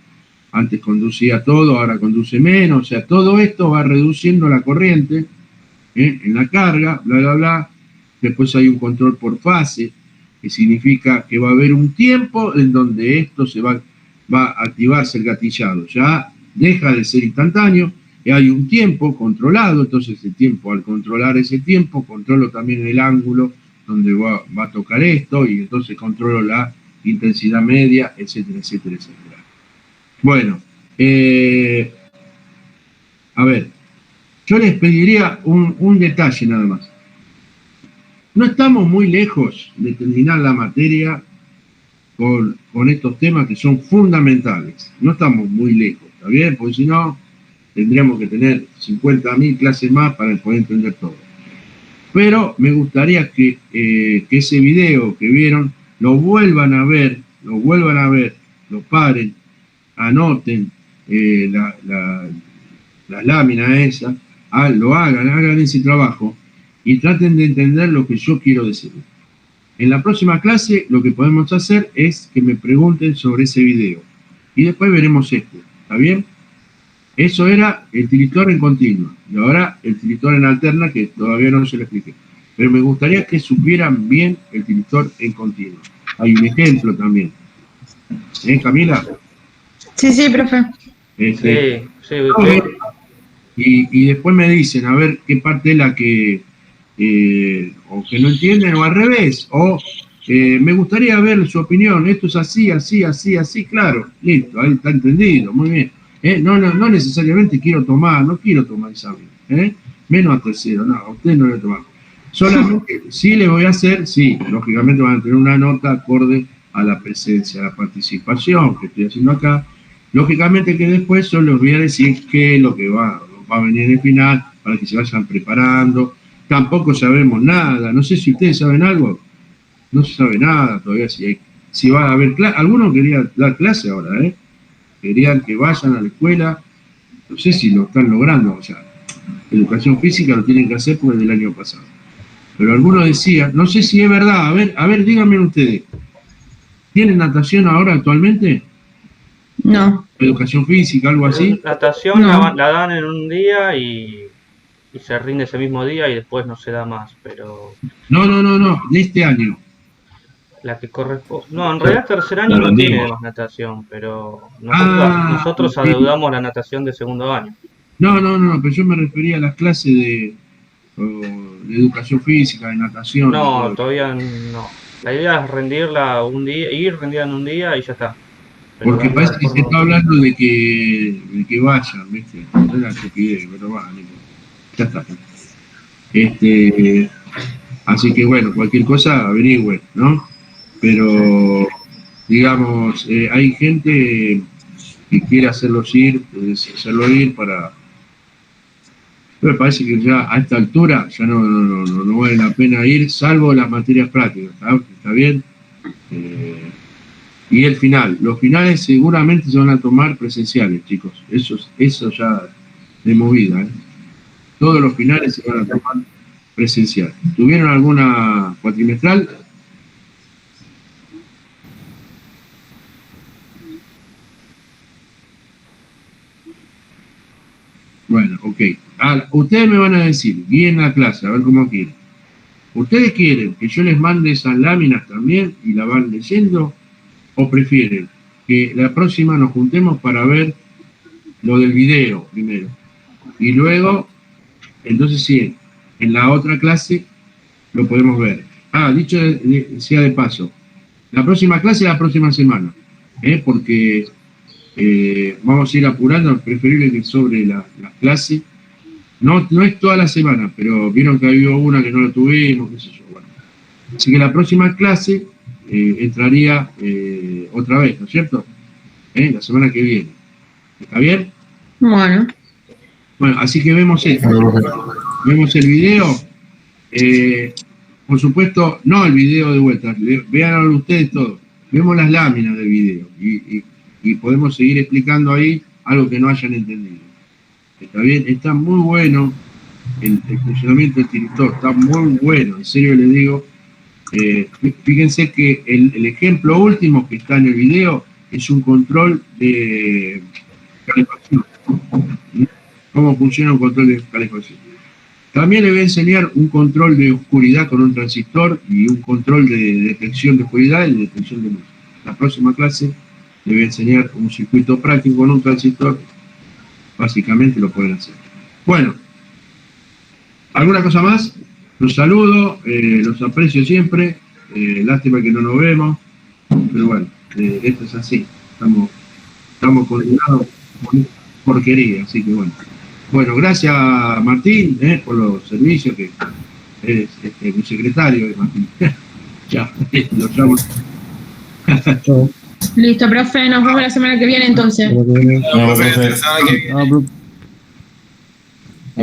Antes conducía todo, ahora conduce menos, o sea, todo esto va reduciendo la corriente en la carga, bla, bla, bla. Después hay un control por fase, que significa que va a haber un tiempo en donde esto va a activarse el gatillado, ya deja de ser instantáneo, y hay un tiempo controlado, entonces el tiempo, al controlar ese tiempo, controlo también el ángulo donde va a tocar esto, y entonces controlo la intensidad media, etcétera, etcétera, etcétera. Bueno, a ver, yo les pediría un detalle nada más. No estamos muy lejos de terminar la materia con estos temas que son fundamentales. No estamos muy lejos, ¿está bien? Porque si no, tendríamos que tener 50.000 clases más para poder entender todo. Pero me gustaría que ese video que vieron lo vuelvan a ver, lo paren, anoten las láminas esas, lo hagan ese trabajo y traten de entender lo que yo quiero decir. En la próxima clase lo que podemos hacer es que me pregunten sobre ese video y después veremos este, ¿está bien? Eso era el tiristor en continua y ahora el tiristor en alterna, que todavía no se lo expliqué, pero me gustaría que supieran bien el tiristor en continua. Hay un ejemplo también. Camila? Sí, profe. Sí, y después me dicen, a ver qué parte es la que o que no entienden, o al revés, o me gustaría ver su opinión, esto es así, claro, listo, ahí está entendido, muy bien. No necesariamente no quiero tomar examen, menos a tercero, no, a usted no le voy a tomar. Solamente, sí le voy a hacer, sí, lógicamente van a tener una nota acorde a la presencia, a la participación que estoy haciendo acá. Lógicamente que después yo les voy a decir qué es lo que va a venir en el final, para que se vayan preparando. Tampoco sabemos nada, no sé si ustedes saben algo, no se sabe nada todavía si va a haber clase. Algunos querían dar clase ahora, querían que vayan a la escuela, no sé si lo están logrando, o sea, educación física lo tienen que hacer porque es del año pasado. Pero algunos decían, no sé si es verdad, a ver, díganme ustedes, ¿tienen natación ahora actualmente? No. ¿Educación física, algo así? Natación No. la dan en un día y se rinde ese mismo día y después no se da más, pero... No, de este año. La que corresponde... No, en realidad tercer año no tiene más natación, pero nosotros sí. adeudamos la natación de segundo año. No, pero yo me refería a las clases de educación física, de natación. No, todavía no. La idea es rendirla un día, ir rendida en un día y ya está. Pero Porque parece que se está hablando de que vayan, ¿viste? No es la estupidez, pero va, ya está. Así que bueno, cualquier cosa averigüen, ¿no? Pero, digamos, hay gente que quiere hacerlo ir para... Pero me parece que ya a esta altura ya no vale la pena ir, salvo las materias prácticas, ¿está bien? Y el final, los finales seguramente se van a tomar presenciales, chicos, eso ya de movida, Todos los finales se van a tomar presenciales. ¿Tuvieron alguna cuatrimestral? Bueno, ok. ustedes me van a decir, guíen la clase, a ver cómo quieren. ¿Ustedes quieren que yo les mande esas láminas también y la van leyendo? ¿O prefieren que la próxima nos juntemos para ver lo del video primero? Y luego, entonces sí, en la otra clase lo podemos ver. Dicho sea de paso, la próxima clase es la próxima semana, porque vamos a ir apurando, es preferible que sobre la clase. No es toda la semana, pero vieron que había una que no lo tuvimos, qué sé yo. Bueno. Así que la próxima clase entraría otra vez, ¿no es cierto? La semana que viene. ¿Está bien? Bueno. Bueno, así que vemos esto. Vemos el video. Por supuesto, no el video de vuelta, vean ustedes todo. Vemos las láminas del video y podemos seguir explicando ahí algo que no hayan entendido. ¿Está bien? Está muy bueno el funcionamiento del tiristor, está muy bueno, en serio les digo. Fíjense que el ejemplo último que está en el video es un control de calefacción. ¿Cómo funciona un control de calefacción? También le voy a enseñar un control de oscuridad con un transistor y un control de detección de oscuridad y de detección de luz. La próxima clase le voy a enseñar un circuito práctico con un transistor. Básicamente lo pueden hacer. Bueno, ¿alguna cosa más? Los saludo, los aprecio siempre. Lástima que no nos vemos, pero bueno, esto es así. Estamos coordinados con porquería, así que bueno. Bueno, gracias Martín por los servicios, que eres mi secretario, Martín. Ya, lo llamo. Listo, profe, nos vemos la semana que viene entonces. Buena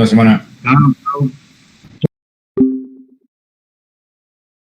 semana. Chao, chao.